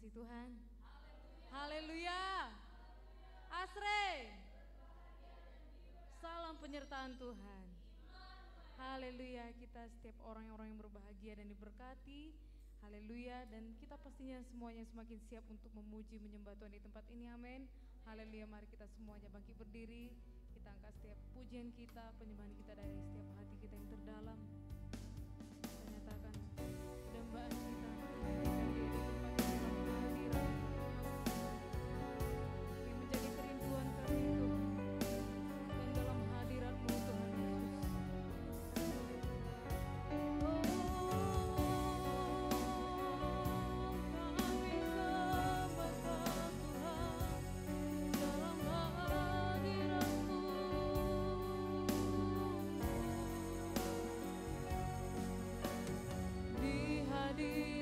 kasih Tuhan? Haleluya. Asre. Salam penyertaan Tuhan. Haleluya, kita setiap orang-orang yang berbahagia dan diberkati. Haleluya, dan kita pastinya semuanya semakin siap untuk memuji menyembah Tuhan di tempat ini, amin. Haleluya, mari kita semuanya bangkit berdiri. Kita angkat setiap pujian kita, penyembahan kita dari setiap hati kita yang terdalam. Kita nyatakan kedambaan kita menyanyikan dia di tempat ini dalam kehadiran. Kami menjadi kerinduan kami Tuhan, dan dalam hadirat-Mu Tuhan Yesus. Di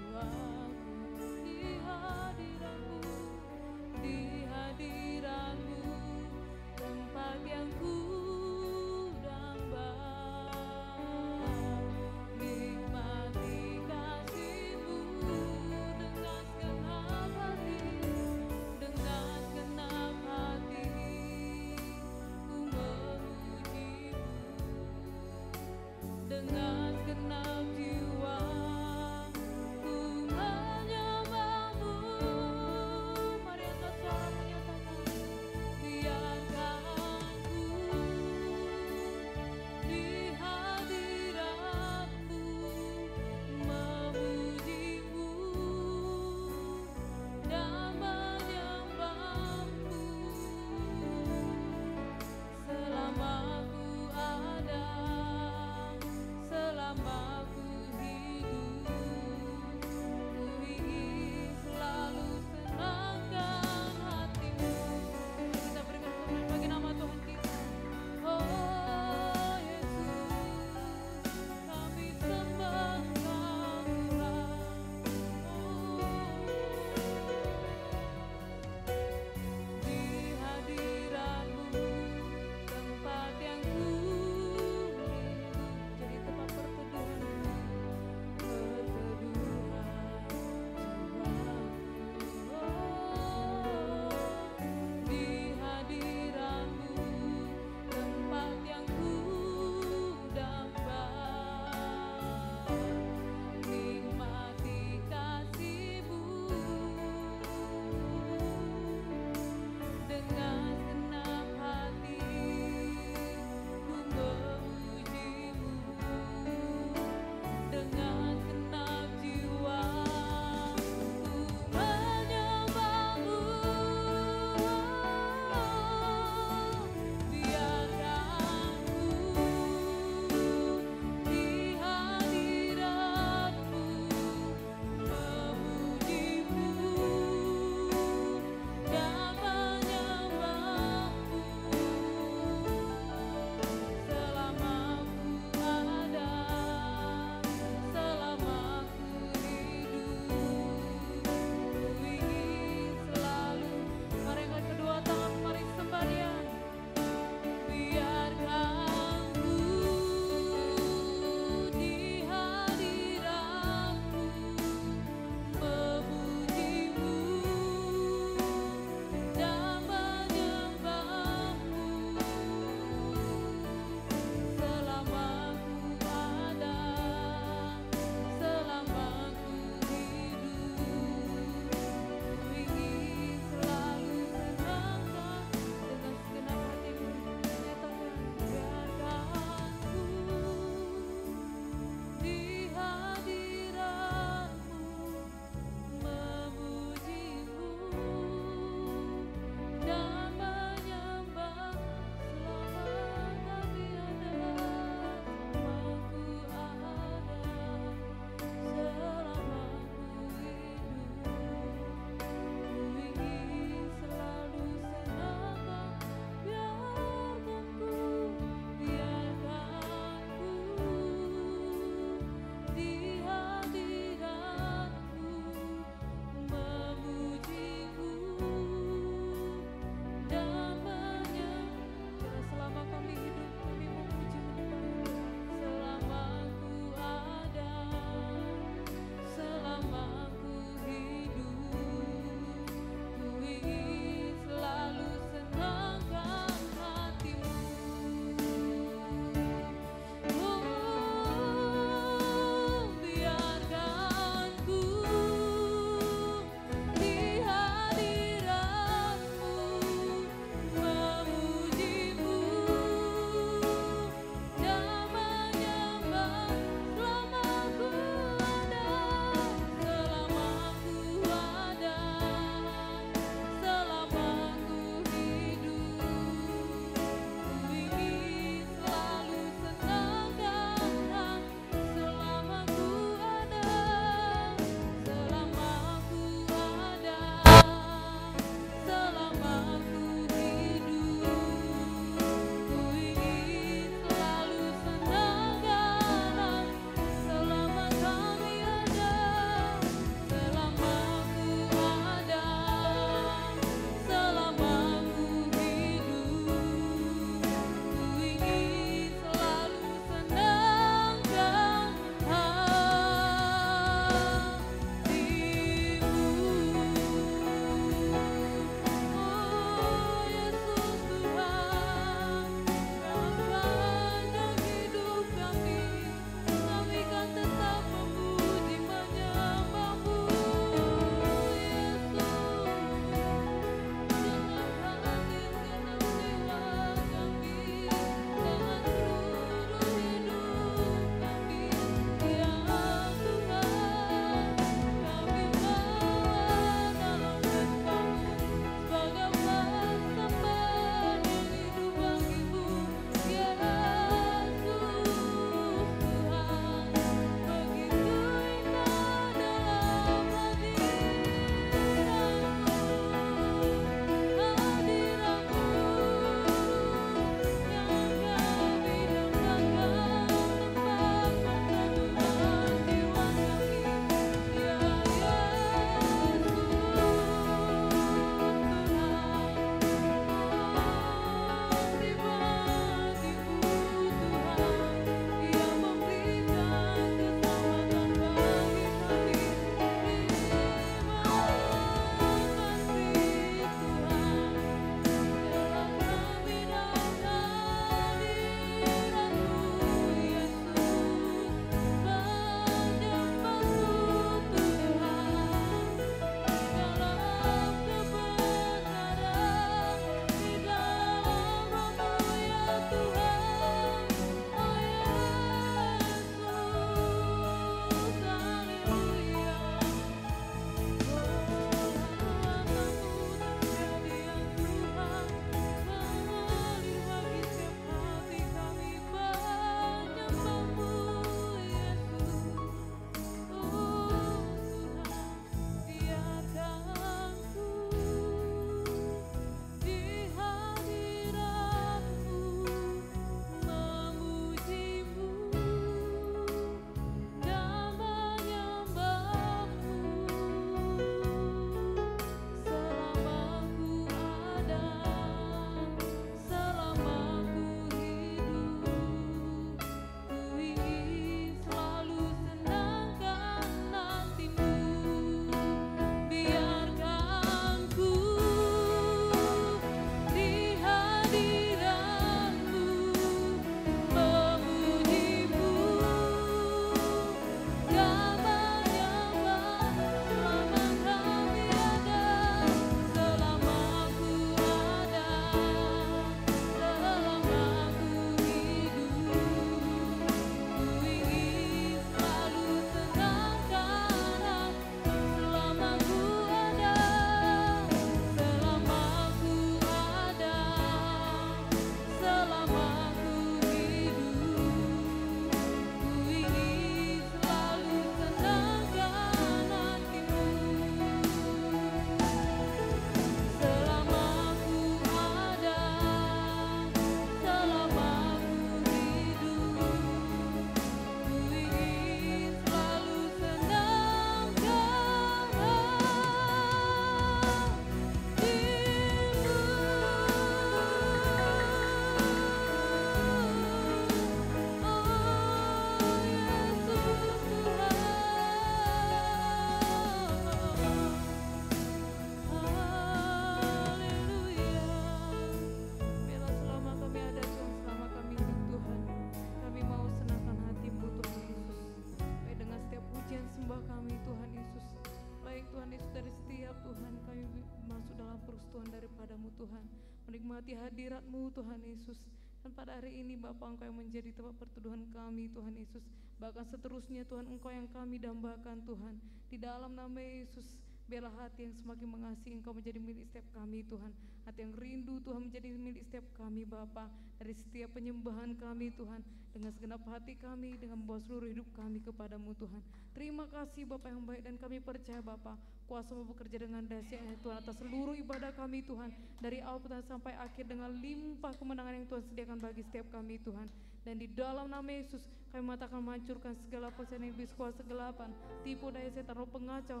menikmati hadirat-Mu Tuhan Yesus. Dan pada hari ini Bapa, Engkau yang menjadi tempat perteduhan kami Tuhan Yesus. Bahkan seterusnya Tuhan, Engkau yang kami dambakan Tuhan. Di dalam nama Yesus, biarlah hati yang semakin mengasihi Engkau menjadi milik setiap kami Tuhan. Hati yang rindu Tuhan menjadi milik setiap kami Bapa. Dari setiap penyembahan kami Tuhan, dengan segenap hati kami, dengan membawa seluruh hidup kami kepadamu Tuhan. Terima kasih Bapa yang baik, dan kami percaya Bapa, kuasa-Mu bekerja dengan dahsyatnya Tuhan atas seluruh ibadah kami Tuhan. Dari awal Tuhan sampai akhir, dengan limpah kemenangan yang Tuhan sediakan bagi setiap kami Tuhan. Dan di dalam nama Yesus, kami mengatakan menghancurkan segala percaya iblis, kuasa kegelapan, tipu daya setan, roh pengacau.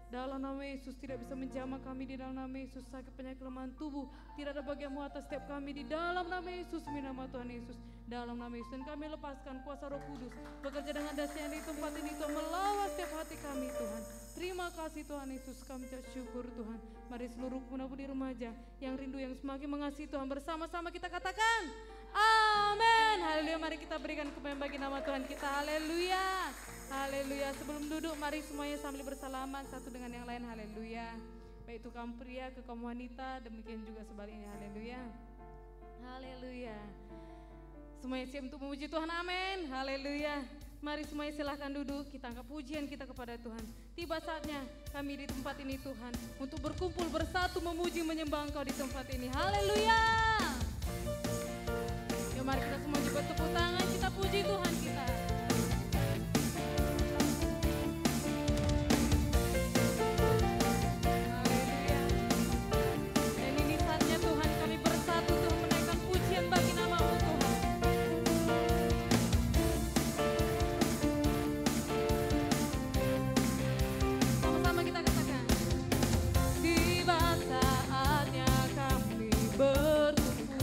Dalam nama Yesus tidak bisa menjamah kami. Di dalam nama Yesus, sakit penyakit kelemahan tubuh tidak ada bagian-Mu atas setiap kami. Di dalam nama Yesus, demi nama Tuhan Yesus, dalam nama Yesus. Dan kami lepaskan kuasa Roh Kudus bekerja dengan dahsyat di tempat ini Tuhan, melawan setiap hati kami Tuhan. Terima kasih Tuhan Yesus, kami ucap syukur Tuhan. Mari seluruh pemuda-pemudi remaja yang rindu, yang semakin mengasihi Tuhan, bersama-sama kita katakan amin. Haleluya. Mari kita berikan kemuliaan bagi nama Tuhan kita. Haleluya. Haleluya. Sebelum duduk, mari semuanya sambil bersalaman satu dengan yang lain. Haleluya. Baik itu kaum pria ke kaum wanita, demikian juga sebaliknya. Haleluya. Haleluya. Semuanya siap untuk memuji Tuhan. Amin. Haleluya. Mari semuanya silahkan duduk. Kita angkat pujian kita kepada Tuhan. Tiba saatnya kami di tempat ini Tuhan, untuk berkumpul bersatu memuji menyembah Engkau di tempat ini. Haleluya. Yuk mari kita semua juga tepuk tangan, kita puji Tuhan kita. Berkumpul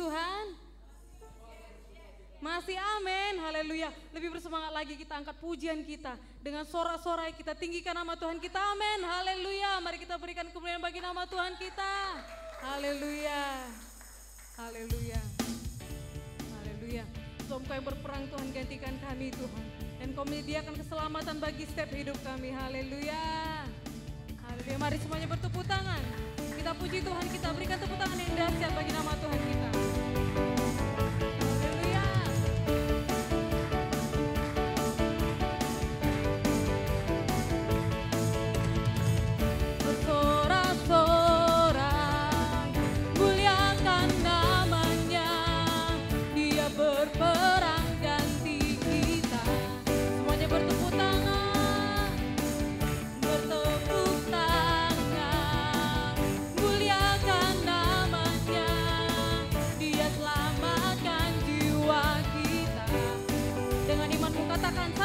Tuhan? Masih amin, haleluya. Lebih bersemangat lagi kita angkat pujian kita. Dengan sorak-sorai kita tinggikan nama Tuhan kita, amin, haleluya. Mari kita berikan kemuliaan bagi nama Tuhan kita. Haleluya, haleluya, haleluya. Engkau yang berperang Tuhan, gantikan kami Tuhan. Dan Kau menyediakan keselamatan bagi setiap hidup kami, haleluya. Haleluya, mari semuanya bertepuk tangan. Kita puji Tuhan, kita berikan tepuk tangan yang dahsyat bagi nama Tuhan kita.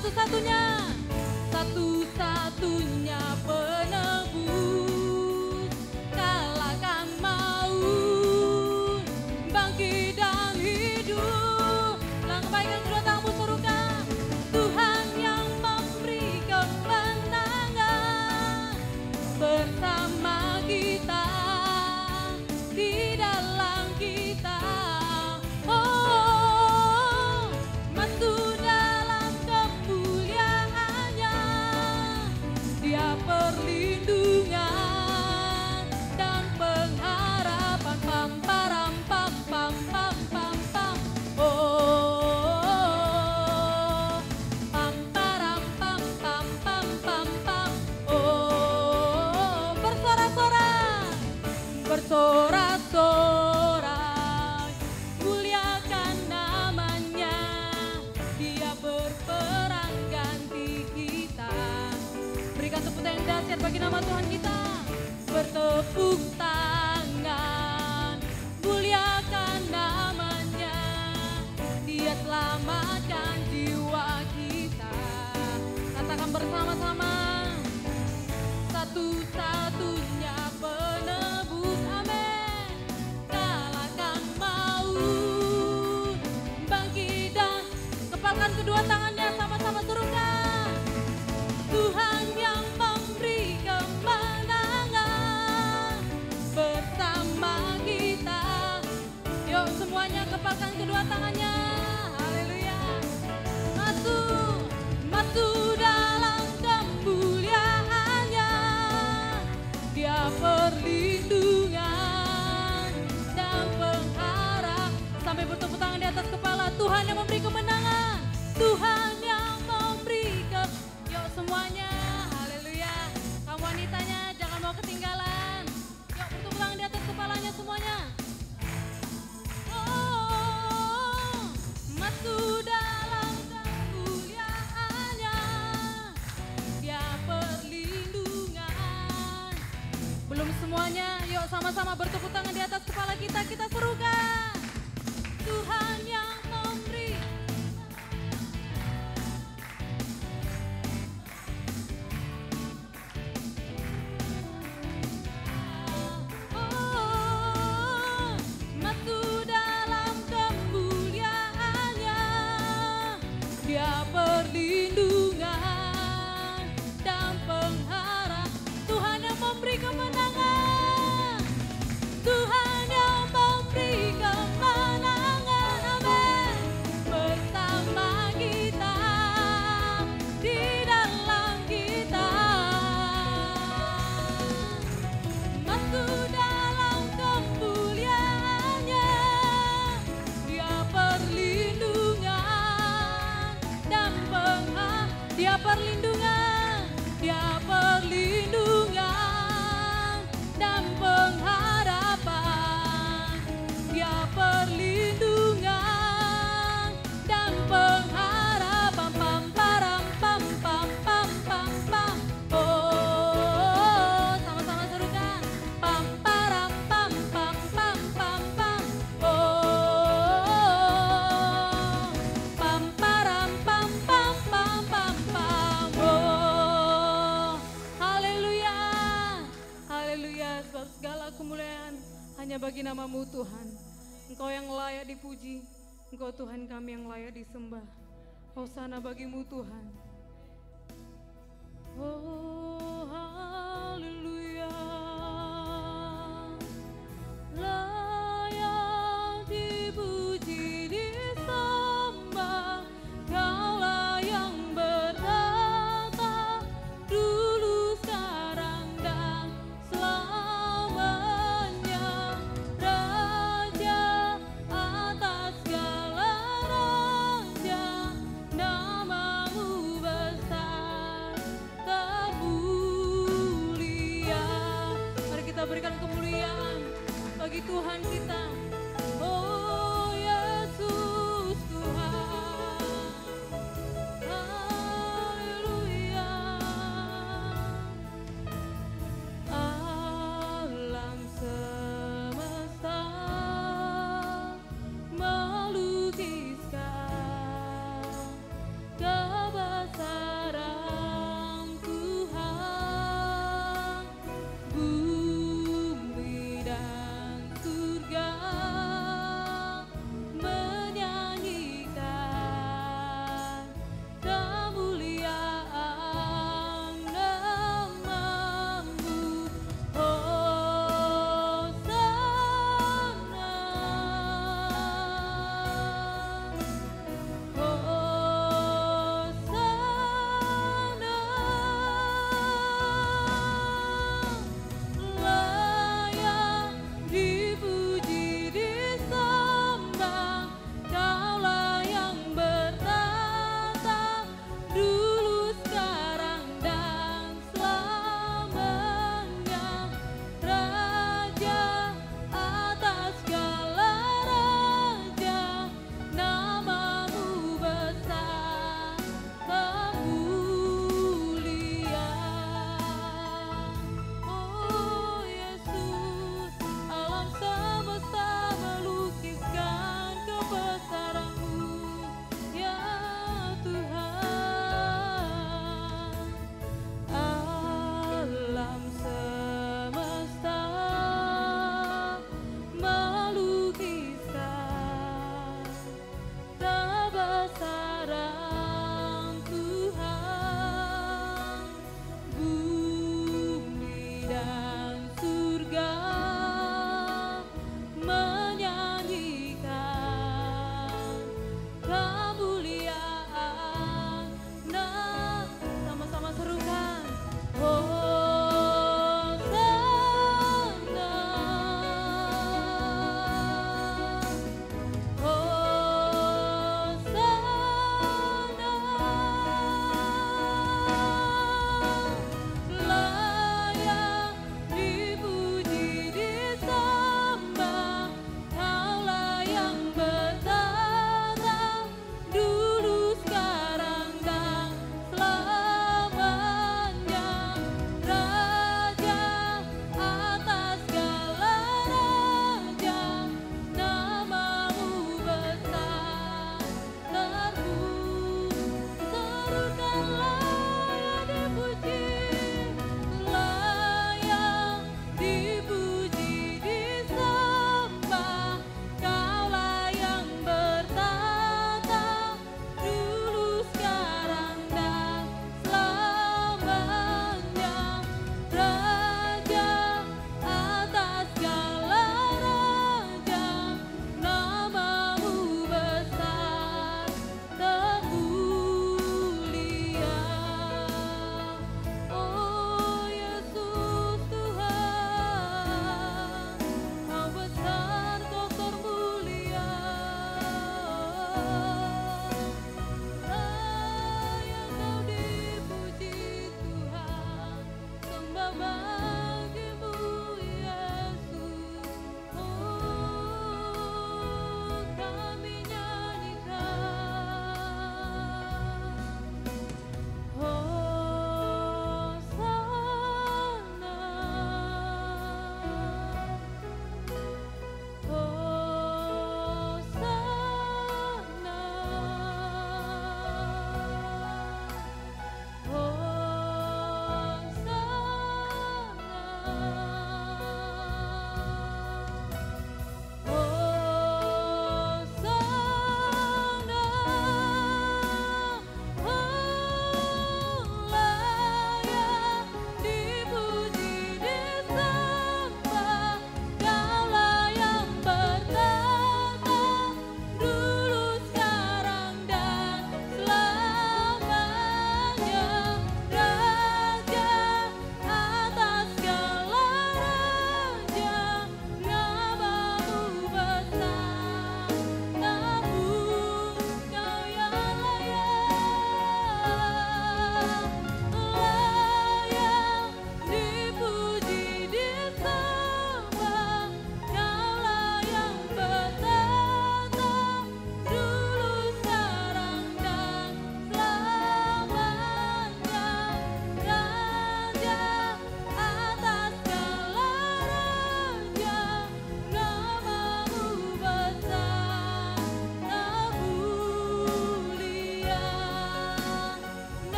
Satu-satunya, satu-satunya penebus, kalahkan maut, bangkit dan hidup. Lambaikan kedua tanganmu serukan, Tuhan yang memberi kemenangan bersama kita, di dalam kita. Perlindungan dan pengharapan, pam param pam pam pam pam pam. Oh, pam param pam pam pam pam pam. Oh, bersorak-sorak, bersorak-sorak, muliakan namanya. Dia berperang ganti kita. Berikan tepuk tangan dahsyat bagi nama Tuhan kita. Bertepuk tangan, muliakan namanya. Dia selamatkan jiwa kita. Katakan bersama-sama, satu-satunya penebus, amin. Kalahkan maut, bangkit dan kepalkan kedua tangannya, sama-sama serukan. Tuhan yang memberi kemenangan bersama kita. Yuk semuanya kepalkan kedua tangannya. Haleluya. Masuk, masuk dalam kemuliaannya. Dia perlindungan dan pengharap. Sampai bertepuk tangan di atas kepala. Tuhan yang memberi kemenangan. Tuhan yang memberi kemenangan. Semuanya, haleluya. Kamu wanitanya jangan mau ketinggalan. Yuk bertepuk tangan di atas kepalanya semuanya. Oh, masuk dalam kemuliaannya. Dia perlindungan. Belum semuanya, yuk sama-sama bertepuk tangan di atas kepala kita. Kita serukan. Tuhan yang memberi. Perlindungan dan pengharap. Tuhan yang memberi kemenangan. Tuhan yang memberi kemenangan, amin. Bersama kita, di dalam kita. Masuk dalam kemuliaannya. Dia perlindungan dan dia perlindungan, dia perlindungan dan pengharapan. Dia perlindungan dan pengharapan. Pam param pam pam pam pam pam. Oh, sama-sama serukan. Pam param pam pam pam pam pam. Oh, pam param pam pam pam pam pam. Oh, haleluya, haleluya. Sebab segala kemuliaan hanya bagi nama-Mu Tuhan. Engkau yang layak dipuji, Engkau Tuhan kami yang layak disembah. Hosana bagimu Tuhan. Oh haleluya, layak dipuji disembah, Kaulah yang bertata dulu sekarang dan selamanya, Raja atas segala raja, namamu besar termulia. Mari kita berikan kemuliaan bagi Tuhan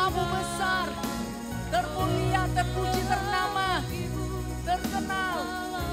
Namamu besar, termulia, terpuji, ternama, terkenal,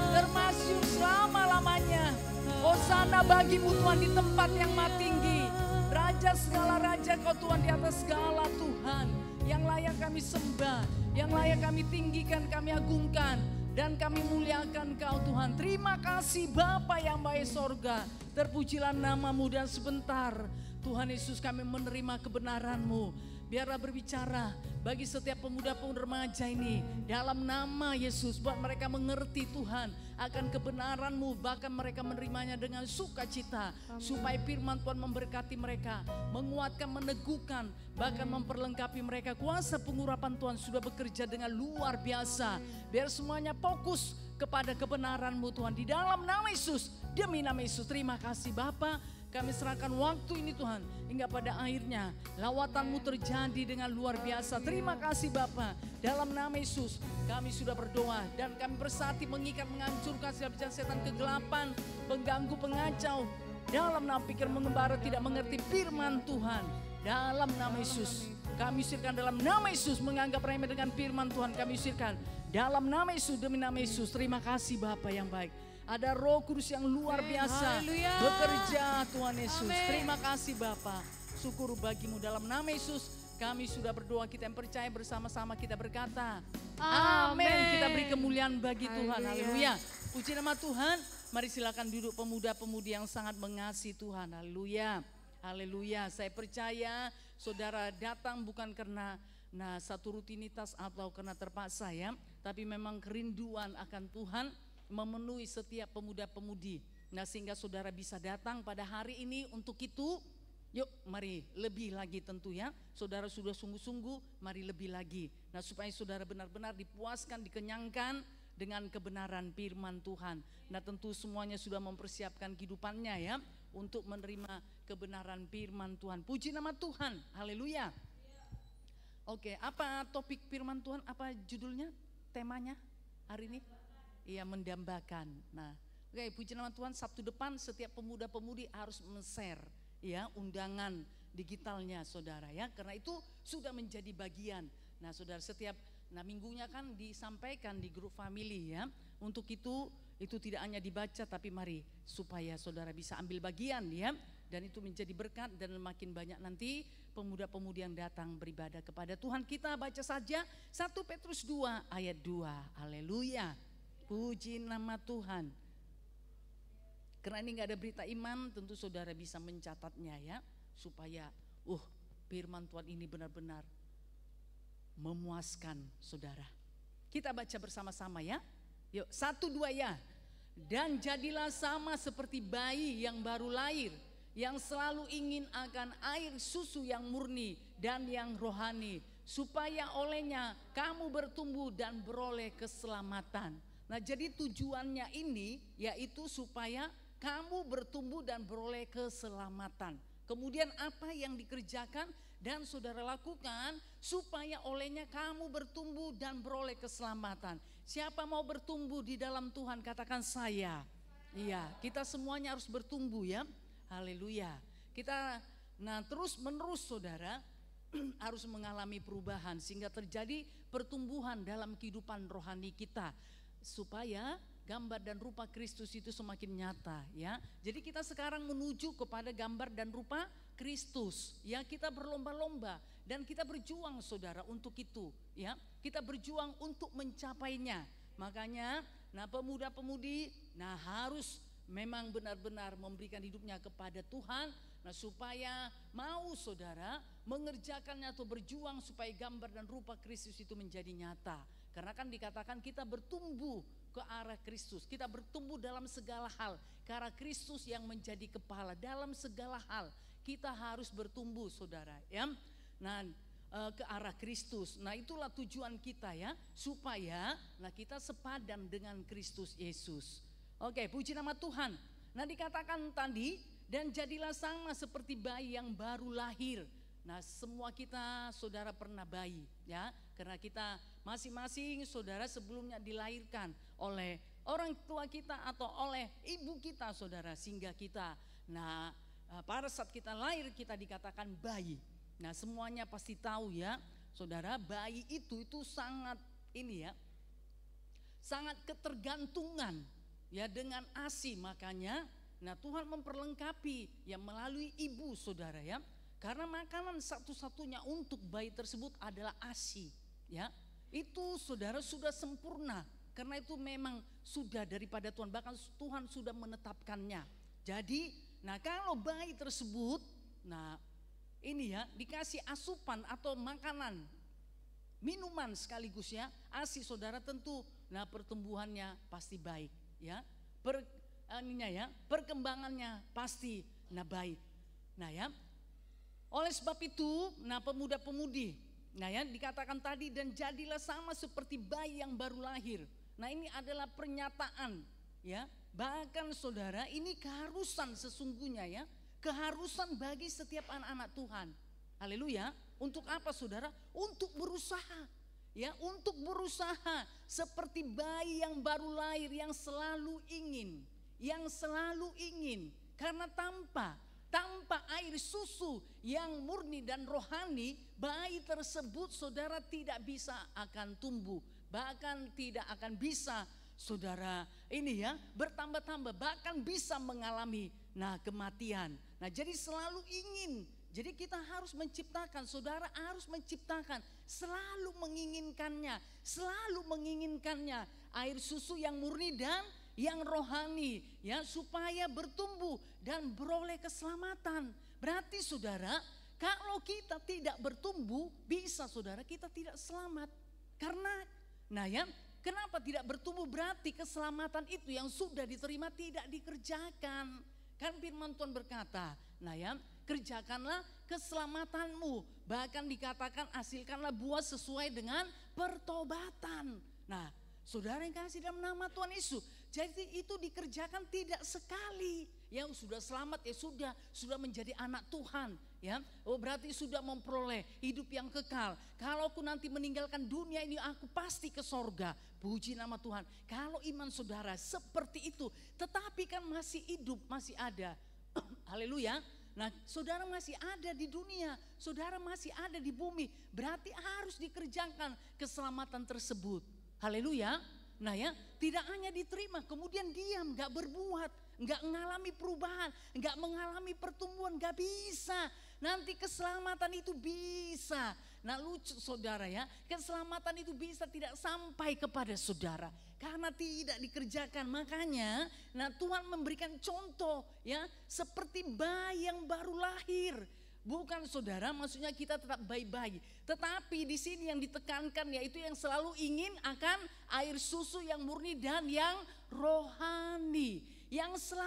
termasyhur selama-lamanya. Hosana bagimu Tuhan di tempat yang maha tinggi. Raja segala raja Kau Tuhan di atas segala Tuhan. Yang layak kami sembah, yang layak kami tinggikan, kami agungkan. Dan kami muliakan Kau Tuhan. Terima kasih Bapa yang baik sorga. Terpujilah namamu dan sebentar Tuhan Yesus kami menerima kebenaran-Mu. Biarlah berbicara bagi setiap pemuda-pemuda remaja ini. Dalam nama Yesus buat mereka mengerti Tuhan akan kebenaran-Mu. Bahkan mereka menerimanya dengan sukacita. Supaya firman Tuhan memberkati mereka. Menguatkan, meneguhkan, bahkan memperlengkapi mereka. Kuasa pengurapan Tuhan sudah bekerja dengan luar biasa. Biar semuanya fokus kepada kebenaran-Mu Tuhan. Di dalam nama Yesus, demi nama Yesus. Terima kasih Bapa. Kami serahkan waktu ini Tuhan, hingga pada akhirnya lawatan-Mu terjadi dengan luar biasa. Terima kasih Bapa. Dalam nama Yesus kami sudah berdoa dan kami bersatu mengikat, menghancurkan segala bisikan setan kegelapan, pengganggu, pengacau. Dalam nama pikir mengembara tidak mengerti firman Tuhan. Dalam nama Yesus kami usirkan, dalam nama Yesus menganggap remeh dengan firman Tuhan kami usirkan. Dalam nama Yesus, demi nama Yesus. Terima kasih Bapa yang baik. Ada Roh Kudus yang luar biasa bekerja Tuhan Yesus. Terima kasih Bapa. Syukur bagimu dalam nama Yesus. Kami sudah berdoa, kita yang percaya bersama-sama kita berkata amin. Kita beri kemuliaan bagi Tuhan. Haleluya. Puji nama Tuhan. Mari silakan duduk pemuda-pemudi yang sangat mengasihi Tuhan. Haleluya. Haleluya. Saya percaya saudara datang bukan karena satu rutinitas atau karena terpaksa ya. Tapi memang kerinduan akan Tuhan memenuhi setiap pemuda-pemudi. Sehingga saudara bisa datang pada hari ini untuk itu. Yuk mari lebih lagi tentu ya. Saudara sudah sungguh-sungguh, mari lebih lagi. Supaya saudara benar-benar dipuaskan, dikenyangkan dengan kebenaran firman Tuhan. Tentu semuanya sudah mempersiapkan kehidupannya ya untuk menerima kebenaran firman Tuhan. Puji nama Tuhan. Haleluya. Oke, apa topik firman Tuhan? Apa judulnya? Temanya hari ini? Iya, mendambakan. Oke, puji nama Tuhan. Sabtu depan setiap pemuda-pemudi harus men-share ya undangan digitalnya saudara ya. Karena itu sudah menjadi bagian. Saudara setiap minggunya kan disampaikan di grup family ya. Untuk itu tidak hanya dibaca tapi mari supaya saudara bisa ambil bagian ya. Dan itu menjadi berkat dan makin banyak nanti pemuda-pemudi yang datang beribadah kepada Tuhan. Kita baca saja 1 Petrus 2 ayat 2. Haleluya. Puji nama Tuhan. Karena ini gak ada berita iman, tentu saudara bisa mencatatnya ya. Supaya firman Tuhan ini benar-benar memuaskan saudara. Kita baca bersama-sama ya. Yuk 1, 2 ya. Dan jadilah sama seperti bayi yang baru lahir, yang selalu ingin akan air susu yang murni dan yang rohani, supaya olehnya kamu bertumbuh dan beroleh keselamatan. Jadi tujuannya ini yaitu supaya kamu bertumbuh dan beroleh keselamatan. Kemudian apa yang dikerjakan dan saudara lakukan supaya olehnya kamu bertumbuh dan beroleh keselamatan. Siapa mau bertumbuh di dalam Tuhan? Katakan saya. Iya, kita semuanya harus bertumbuh ya. Haleluya. Kita terus menerus saudara harus mengalami perubahan sehingga terjadi pertumbuhan dalam kehidupan rohani kita. Supaya gambar dan rupa Kristus itu semakin nyata ya. Jadi kita sekarang menuju kepada gambar dan rupa Kristus ya. Kita berlomba-lomba dan kita berjuang saudara untuk itu ya. Kita berjuang untuk mencapainya. Makanya pemuda-pemudi harus memang benar-benar memberikan hidupnya kepada Tuhan. Supaya mau saudara mengerjakannya atau berjuang supaya gambar dan rupa Kristus itu menjadi nyata. Karena kan dikatakan kita bertumbuh ke arah Kristus. Kita bertumbuh dalam segala hal ke arah Kristus yang menjadi kepala. Dalam segala hal kita harus bertumbuh saudara ya. Ke arah Kristus. Itulah tujuan kita ya. Supaya kita sepadan dengan Kristus Yesus. Oke, puji nama Tuhan. Dikatakan tadi, dan jadilah sama seperti bayi yang baru lahir. Semua kita saudara pernah bayi ya. Karena kita masing-masing saudara sebelumnya dilahirkan oleh orang tua kita atau oleh ibu kita saudara. Sehingga kita pada saat kita lahir kita dikatakan bayi. Semuanya pasti tahu ya. saudara, bayi itu sangat ini ya, sangat ketergantungan ya dengan ASI. Makanya nah Tuhan memperlengkapi ya melalui ibu, saudara ya. Karena makanan satu-satunya untuk bayi tersebut adalah ASI ya. Itu saudara sudah sempurna, karena itu memang sudah daripada Tuhan, bahkan Tuhan sudah menetapkannya. Jadi nah kalau bayi tersebut nah ini ya dikasih asupan atau makanan, minuman sekaligus ya, ASI, saudara, tentu nah pertumbuhannya pasti baik ya. Perkembangannya pasti nah baik. Nah ya, oleh sebab itu nah pemuda-pemudi nah ya dikatakan tadi, dan jadilah sama seperti bayi yang baru lahir. Nah ini adalah pernyataan ya, bahkan saudara ini keharusan sesungguhnya ya, keharusan bagi setiap anak-anak Tuhan. Haleluya. Untuk apa, saudara? Untuk berusaha ya, untuk berusaha seperti bayi yang baru lahir yang selalu ingin, karena tanpa air susu yang murni dan rohani, bayi tersebut, saudara, tidak bisa akan tumbuh, bahkan tidak akan bisa, saudara, ini ya bertambah-tambah, bahkan bisa mengalami nah kematian. Nah jadi selalu ingin. Jadi kita harus menciptakan, saudara harus menciptakan, selalu menginginkannya air susu yang murni dan yang rohani ya, supaya bertumbuh dan beroleh keselamatan. Berarti saudara, kalau kita tidak bertumbuh, bisa saudara kita tidak selamat. Karena nah ya, kenapa tidak bertumbuh? Berarti keselamatan itu yang sudah diterima tidak dikerjakan. Kan firman Tuhan berkata, nah ya, kerjakanlah keselamatanmu, bahkan dikatakan hasilkanlah buah sesuai dengan pertobatan. Nah saudara yang kasih dalam nama Tuhan Yesus, jadi itu dikerjakan tidak sekali. Yang sudah selamat ya sudah menjadi anak Tuhan ya. Oh berarti sudah memperoleh hidup yang kekal. Kalau aku nanti meninggalkan dunia ini, aku pasti ke sorga. Puji nama Tuhan. Kalau iman saudara seperti itu, tetapi kan masih hidup, masih ada. Haleluya. Nah saudara masih ada di dunia, saudara masih ada di bumi, berarti harus dikerjakan keselamatan tersebut. Haleluya. Nah ya, tidak hanya diterima kemudian diam, gak berbuat, gak mengalami perubahan, gak mengalami pertumbuhan, gak bisa. Nanti keselamatan itu bisa. Nah lucu saudara ya, keselamatan itu bisa tidak sampai kepada saudara karena tidak dikerjakan. Makanya nah Tuhan memberikan contoh ya, seperti bayi yang baru lahir. Bukan saudara, maksudnya kita tetap bayi-bayi, tetapi di sini yang ditekankan yaitu yang selalu ingin akan air susu yang murni dan yang rohani. Yang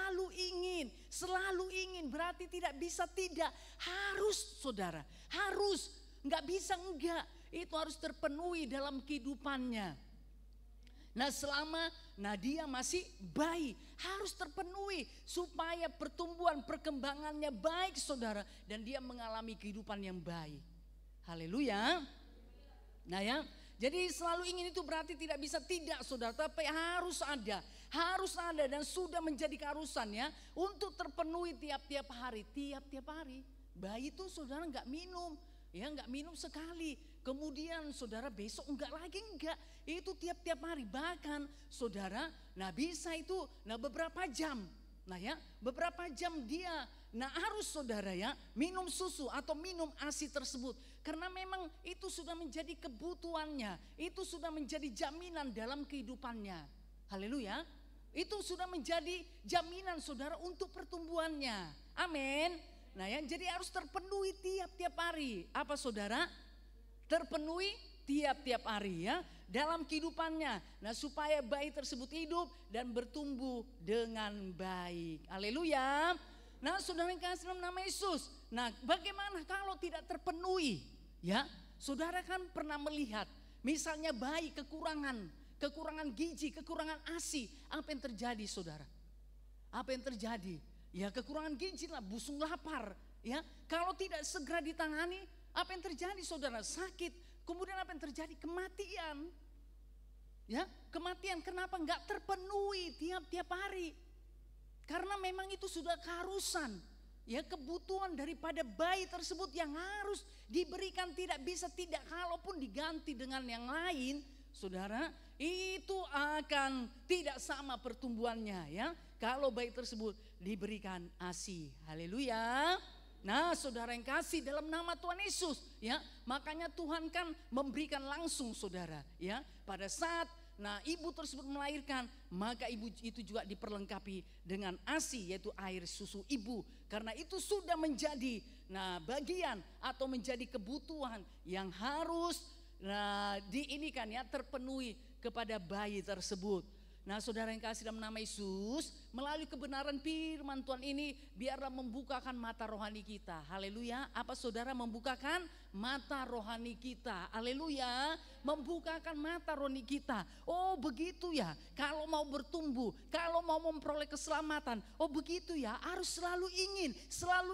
selalu ingin berarti tidak bisa tidak, harus saudara, harus, nggak bisa enggak, itu harus terpenuhi dalam kehidupannya. Nah selama dia masih bayi harus terpenuhi supaya pertumbuhan perkembangannya baik saudara, dan dia mengalami kehidupan yang baik. Haleluya. Nah ya, jadi selalu ingin itu berarti tidak bisa tidak saudara, tapi harus ada dan sudah menjadi keharusan ya untuk terpenuhi tiap-tiap hari. Bayi itu saudara nggak minum ya, nggak minum sekali, kemudian saudara besok enggak lagi, enggak, itu tiap-tiap hari. Bahkan saudara nah bisa itu nah beberapa jam, nah ya beberapa jam dia nah harus saudara ya minum susu atau minum ASI tersebut, karena memang itu sudah menjadi kebutuhannya, itu sudah menjadi jaminan dalam kehidupannya. Haleluya. Itu sudah menjadi jaminan saudara untuk pertumbuhannya. Amin. Nah ya, jadi harus terpenuhi tiap-tiap hari. Apa saudara? Terpenuhi tiap-tiap hari ya dalam kehidupannya. Nah supaya bayi tersebut hidup dan bertumbuh dengan baik. Haleluya. Nah saudara yang kasih dalam nama Yesus. Nah bagaimana kalau tidak terpenuhi? Ya, saudara kan pernah melihat misalnya bayi kekurangan gizi, kekurangan ASI. Apa yang terjadi saudara? Apa yang terjadi? Ya kekurangan gizi lah, busung lapar ya. Kalau tidak segera ditangani, apa yang terjadi saudara? Sakit. Kemudian apa yang terjadi? Kematian. Ya, kematian. Kenapa? Enggak terpenuhi tiap-tiap hari. Karena memang itu sudah keharusan. ya kebutuhan daripada bayi tersebut yang harus diberikan, tidak bisa tidak, kalaupun diganti dengan yang lain, saudara, itu akan tidak sama pertumbuhannya ya. Kalau bayi tersebut diberikan ASI. Haleluya. Nah, saudara yang kasih, dalam nama Tuhan Yesus ya, makanya Tuhan kan memberikan langsung saudara ya. Pada saat ibu tersebut melahirkan, maka ibu itu juga diperlengkapi dengan ASI, yaitu air susu ibu. Karena itu sudah menjadi bagian atau menjadi kebutuhan yang harus diinikan ya, terpenuhi kepada bayi tersebut. Nah, saudara yang kasih, dalam nama Yesus, melalui kebenaran firman Tuhan ini, biarlah membukakan mata rohani kita. Haleluya. Apa saudara? Membukakan mata rohani kita. Haleluya. Membukakan mata rohani kita. Oh begitu ya, kalau mau bertumbuh, kalau mau memperoleh keselamatan, oh begitu ya, harus selalu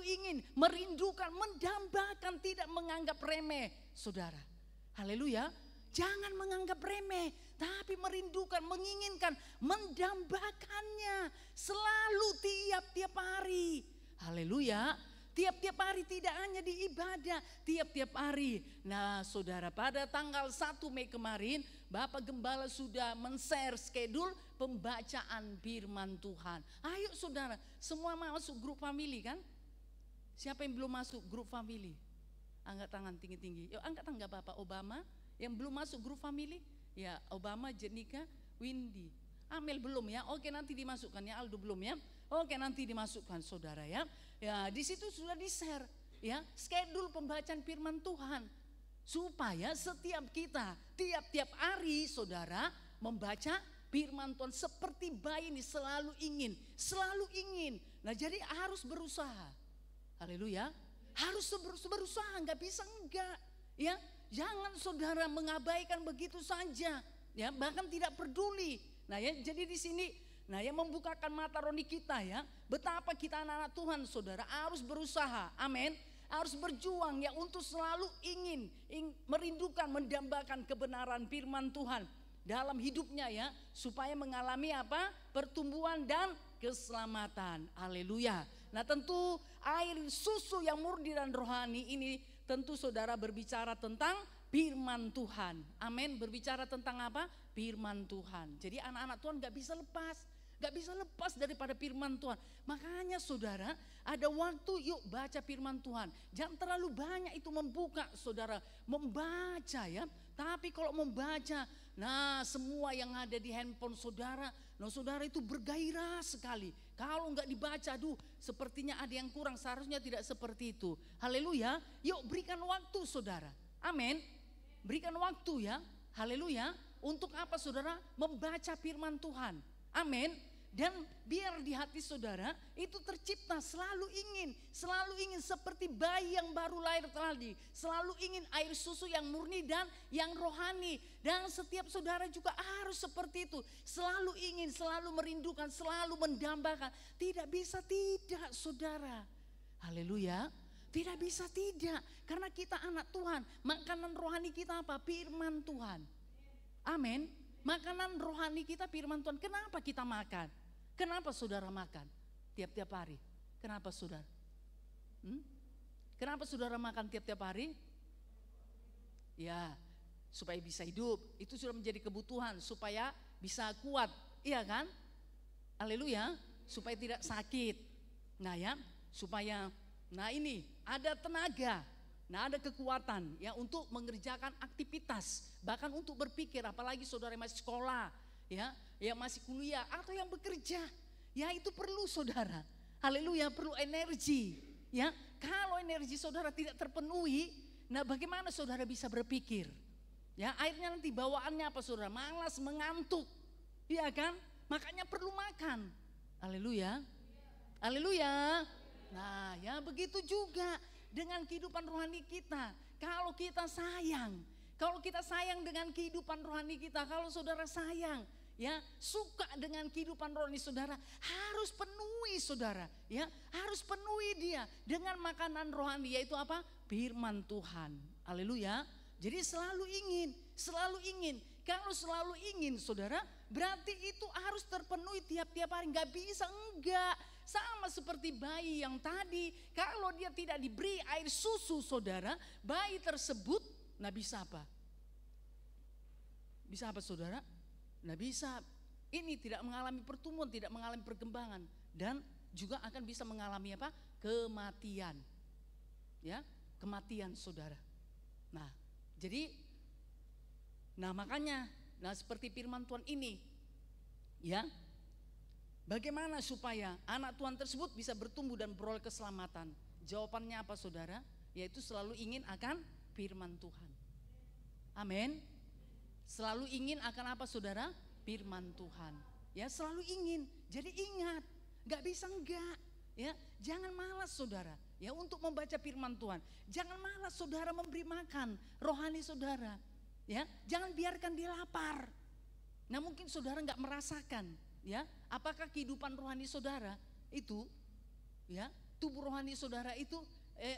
ingin, merindukan, mendambakan, tidak menganggap remeh saudara. Haleluya. Jangan menganggap remeh, tapi merindukan, menginginkan, mendambakannya selalu tiap-tiap hari. Haleluya. Tiap-tiap hari, tidak hanya di ibadah, tiap-tiap hari. Nah saudara, pada tanggal 1 Mei kemarin, Bapak Gembala sudah men-share schedule pembacaan firman Tuhan. Ayo saudara, semua masuk grup family kan? Siapa yang belum masuk grup family? Angkat tangan tinggi-tinggi. Yuk angkat tangan Bapak Obama. Yang belum masuk grup family, ya Obama, Jenika, Windy. Amel belum ya? Oke, nanti dimasukkan ya. Aldo belum ya? Oke, nanti dimasukkan saudara ya. Ya, di situ sudah di-share ya schedule pembacaan firman Tuhan, supaya setiap kita tiap-tiap hari saudara membaca firman Tuhan seperti bayi ini, selalu ingin. Nah, jadi harus berusaha. Haleluya. Harus berusaha, nggak bisa enggak ya. Jangan saudara mengabaikan begitu saja ya, bahkan tidak peduli. Nah ya, jadi di sini membukakan mata rohani kita ya, betapa kita anak-anak Tuhan saudara harus berusaha. Amin. Harus berjuang ya untuk selalu ingin merindukan, mendambakan kebenaran firman Tuhan dalam hidupnya ya, supaya mengalami apa? Pertumbuhan dan keselamatan. Haleluya. Nah, tentu air susu yang murni dan rohani ini tentu saudara berbicara tentang firman Tuhan. Amin. Berbicara tentang apa? Firman Tuhan. Jadi anak-anak Tuhan gak bisa lepas daripada firman Tuhan. Makanya saudara, ada waktu yuk baca firman Tuhan. Jangan terlalu banyak itu membuka saudara, membaca ya. Tapi kalau membaca, semua yang ada di handphone saudara, saudara itu bergairah sekali. Kalau enggak dibaca, sepertinya ada yang kurang, seharusnya tidak seperti itu. Haleluya. Yuk berikan waktu saudara. Amin. Berikan waktu ya. Haleluya. Untuk apa saudara? Membaca firman Tuhan. Amin. Dan biar di hati saudara itu tercipta selalu ingin seperti bayi yang baru lahir tadi, selalu ingin air susu yang murni dan yang rohani. Dan setiap saudara juga harus seperti itu, selalu ingin, selalu merindukan, selalu mendambakan. Tidak bisa tidak saudara. Haleluya. Tidak bisa tidak, karena kita anak Tuhan. Makanan rohani kita apa? Firman Tuhan. Amin. Makanan rohani kita firman Tuhan. Kenapa kita makan? Kenapa saudara makan tiap-tiap hari? Kenapa saudara? Kenapa saudara makan tiap-tiap hari? Ya, supaya bisa hidup. Itu sudah menjadi kebutuhan, supaya bisa kuat. Iya kan? Haleluya. Supaya tidak sakit. Nah ya, supaya ini ada tenaga. Ada kekuatan ya untuk mengerjakan aktivitas, bahkan untuk berpikir, apalagi saudara masih sekolah ya masih kuliah atau yang bekerja. Ya itu perlu saudara. Haleluya, perlu energi. Ya, kalau energi saudara tidak terpenuhi, bagaimana saudara bisa berpikir? Ya, akhirnya nanti bawaannya apa saudara? Malas, mengantuk. Iya kan? Makanya perlu makan. Haleluya. Haleluya. Nah, ya begitu juga dengan kehidupan rohani kita. Kalau kita sayang dengan kehidupan rohani kita, kalau saudara sayang, ya suka dengan kehidupan rohani saudara, harus penuhi saudara, ya harus penuhi dia dengan makanan rohani, yaitu apa? Firman Tuhan. Haleluya. Jadi selalu ingin. Kalau selalu ingin saudara, berarti itu harus terpenuhi tiap-tiap hari. Gak bisa enggak. sama seperti bayi yang tadi. Kalau dia tidak diberi air susu saudara, bayi tersebut nah bisa apa? Bisa apa saudara? Nah bisa ini tidak mengalami pertumbuhan, tidak mengalami perkembangan, dan juga akan bisa mengalami apa? Kematian. Ya, kematian saudara. Nah, jadi makanya seperti firman Tuhan ini ya. Bagaimana supaya anak Tuhan tersebut bisa bertumbuh dan beroleh keselamatan? Jawabannya apa saudara? Yaitu selalu ingin akan firman Tuhan. Amin. Selalu ingin akan apa saudara? Firman Tuhan. Ya, selalu ingin. Jadi ingat, gak bisa enggak. Ya, jangan malas saudara. Ya, untuk membaca firman Tuhan. Jangan malas saudara memberi makan rohani saudara. Ya, jangan biarkan dia lapar. Nah, mungkin saudara gak merasakan. Ya, apakah kehidupan rohani saudara itu, ya, tubuh rohani saudara itu,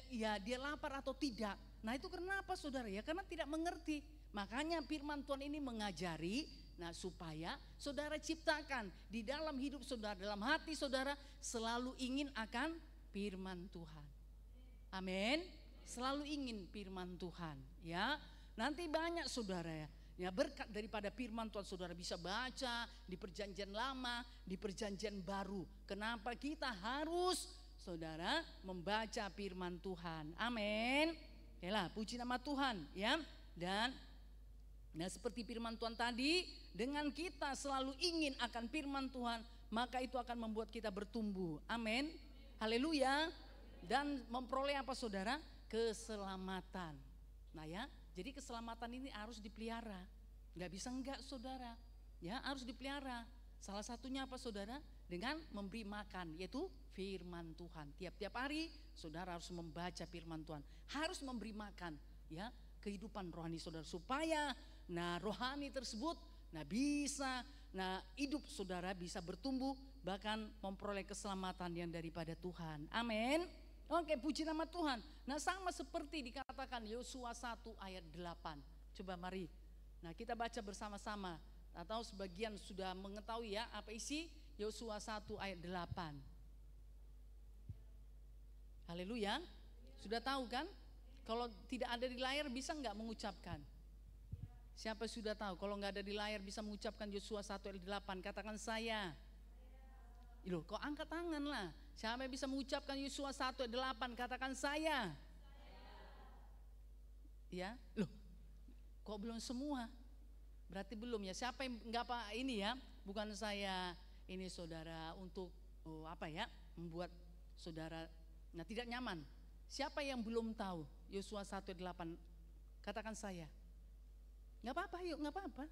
ya dia lapar atau tidak? Nah, itu kenapa saudara? Ya, karena tidak mengerti. Makanya firman Tuhan ini mengajari, supaya saudara ciptakan di dalam hidup saudara, dalam hati saudara selalu ingin akan firman Tuhan. Amin. Selalu ingin firman Tuhan. Ya, nanti banyak saudara ya. Ya, berkat daripada firman Tuhan saudara bisa baca di perjanjian lama, di perjanjian baru. Kenapa kita harus saudara membaca firman Tuhan? Amin. Yalah, puji nama Tuhan ya. Dan seperti firman Tuhan tadi, dengan kita selalu ingin akan firman Tuhan, maka itu akan membuat kita bertumbuh. Amin. Haleluya. Dan memperoleh apa saudara? Keselamatan. Nah ya, jadi keselamatan ini harus dipelihara. Gak bisa enggak saudara. Ya, harus dipelihara. Salah satunya apa saudara? Dengan memberi makan, yaitu firman Tuhan. Tiap-tiap hari saudara harus membaca firman Tuhan. Harus memberi makan ya kehidupan rohani saudara, supaya rohani tersebut bisa hidup saudara bisa bertumbuh, bahkan memperoleh keselamatan yang daripada Tuhan. Amin. Oke, puji nama Tuhan. Sama seperti dikatakan Yosua 1 ayat 8. Coba mari. Kita baca bersama-sama, atau sebagian sudah mengetahui ya apa isi Yosua 1 ayat 8. Haleluya. Sudah tahu kan? Kalau tidak ada di layar bisa enggak mengucapkan? Siapa sudah tahu? Kalau enggak ada di layar bisa mengucapkan Yosua 1 ayat 8. Katakan saya. Loh, kok angkat tangan lah. Siapa yang bisa mengucapkan Yosua 1 ayat 8? Katakan saya. Ya, loh, kok belum semua? Berarti belum ya. Siapa yang enggak apa ini ya? Bukan saya ini saudara untuk membuat saudara tidak nyaman. Siapa yang belum tahu Yosua 1 ayat 8? Katakan saya. Gak apa-apa, yuk, gak apa-apa.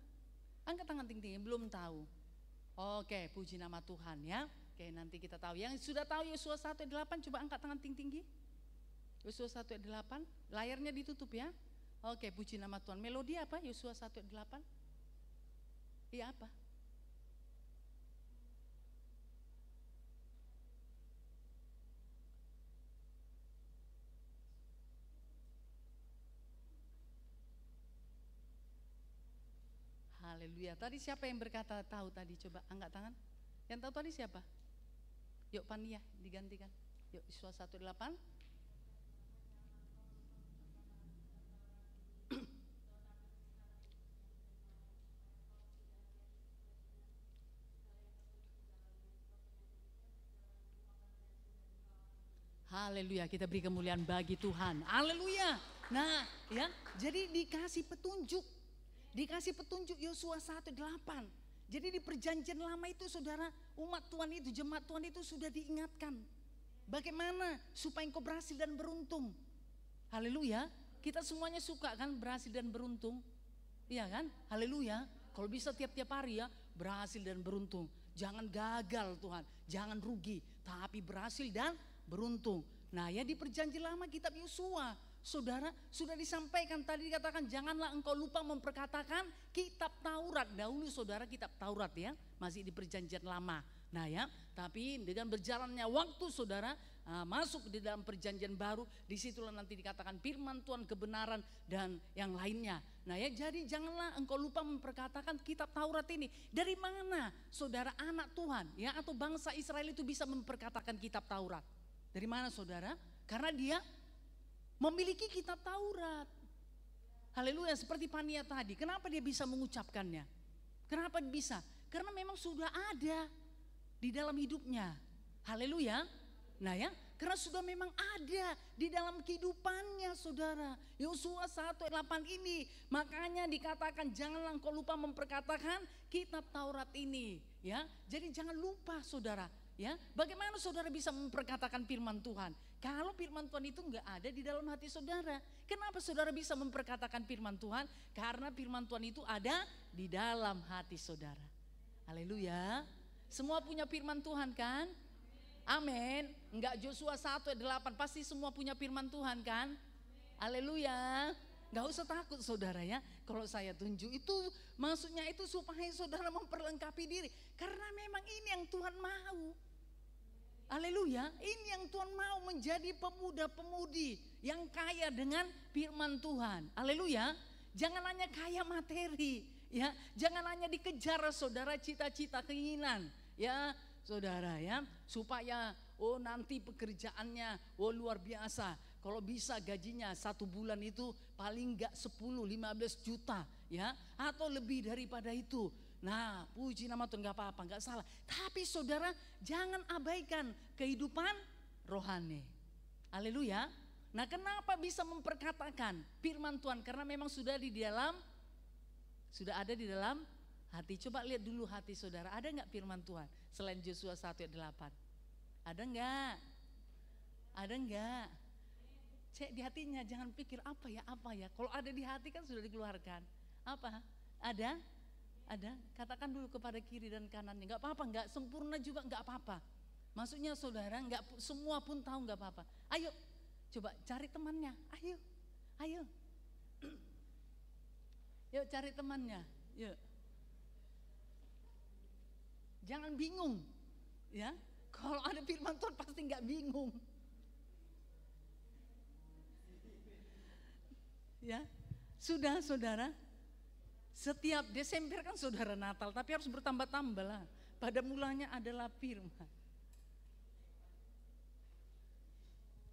Angkat tangan tinggi, belum tahu. Oke, puji nama Tuhan ya. Oke, nanti kita tahu. Yang sudah tahu Yosua 1 ayat 8, coba angkat tangan tinggi. Yosua 1 ayat 8, layarnya ditutup ya. Oke, puji nama Tuhan. Melodi apa Yosua 1 ayat 8? Iya apa? Haleluya. Tadi siapa yang berkata tahu tadi? Coba angkat tangan. Yang tahu tadi siapa? Yuk Pania digantikan. Yuk Yosua 1:8. Haleluya, kita beri kemuliaan bagi Tuhan. Haleluya. Nah, ya, jadi dikasih petunjuk. Dikasih petunjuk Yosua 1:8. Jadi di perjanjian lama itu saudara, umat Tuhan itu, jemaat Tuhan itu sudah diingatkan. Bagaimana supaya engkau berhasil dan beruntung. Haleluya. Kita semuanya suka kan berhasil dan beruntung. Iya kan? Haleluya. Kalau bisa tiap-tiap hari ya, berhasil dan beruntung. Jangan gagal Tuhan, jangan rugi, tapi berhasil dan beruntung. Nah ya, di perjanjian lama kitab Yosua, saudara, sudah disampaikan tadi, dikatakan janganlah engkau lupa memperkatakan kitab Taurat. Dahulu saudara kitab Taurat ya, masih di perjanjian lama. Nah ya, tapi dengan berjalannya waktu saudara, masuk di dalam perjanjian baru, disitulah nanti dikatakan firman Tuhan, kebenaran dan yang lainnya. Nah ya, jadi janganlah engkau lupa memperkatakan kitab Taurat ini. Dari mana saudara anak Tuhan ya atau bangsa Israel itu bisa memperkatakan kitab Taurat? Dari mana saudara? Karena dia memiliki kitab Taurat. Haleluya, seperti Pania tadi. Kenapa dia bisa mengucapkannya? Kenapa bisa? Karena memang sudah ada di dalam hidupnya. Haleluya. Nah ya, karena sudah memang ada di dalam kehidupannya saudara. Yosua 1:8 ini, makanya dikatakan janganlah engkau lupa memperkatakan kitab Taurat ini. Ya, jadi jangan lupa saudara. Ya, bagaimana saudara bisa memperkatakan firman Tuhan? Kalau firman Tuhan itu enggak ada di dalam hati saudara. Kenapa saudara bisa memperkatakan firman Tuhan? Karena firman Tuhan itu ada di dalam hati saudara. Haleluya. Semua punya firman Tuhan kan? Amin. Enggak Yosua 1:8, pasti semua punya firman Tuhan kan? Haleluya. Enggak usah takut saudara ya. Kalau saya tunjuk itu maksudnya itu supaya saudara memperlengkapi diri. Karena memang ini yang Tuhan mau. Haleluya. Ini yang Tuhan mau, menjadi pemuda-pemudi yang kaya dengan firman Tuhan. Haleluya. Jangan hanya kaya materi ya. Jangan hanya dikejar saudara cita-cita, keinginan ya. Saudara ya, supaya nanti pekerjaannya luar biasa. Kalau bisa gajinya 1 bulan itu paling enggak 10-15 juta ya, atau lebih daripada itu. Nah, puji nama Tuhan, enggak apa-apa, enggak salah. Tapi saudara jangan abaikan kehidupan rohani. Haleluya. Nah, kenapa bisa memperkatakan firman Tuhan? Karena memang sudah ada di dalam hati. Coba lihat dulu hati saudara, ada enggak firman Tuhan selain Yosua 1:8? Ada enggak? Ada enggak? Cek di hatinya, jangan pikir apa ya. Kalau ada di hati kan sudah dikeluarkan. Apa? Ada? Ada? Katakan dulu kepada kiri dan kanannya. Enggak apa-apa, enggak sempurna juga enggak apa-apa. Maksudnya saudara, enggak semua pun tahu enggak apa-apa. Ayo, coba cari temannya. Ayo. Yuk cari temannya. Yuk. Jangan bingung, ya. Kalau ada firman Tuhan pasti nggak bingung, ya. Sudah saudara, setiap Desember kan saudara Natal, tapi harus bertambah-tambah lah. Pada mulanya adalah firman.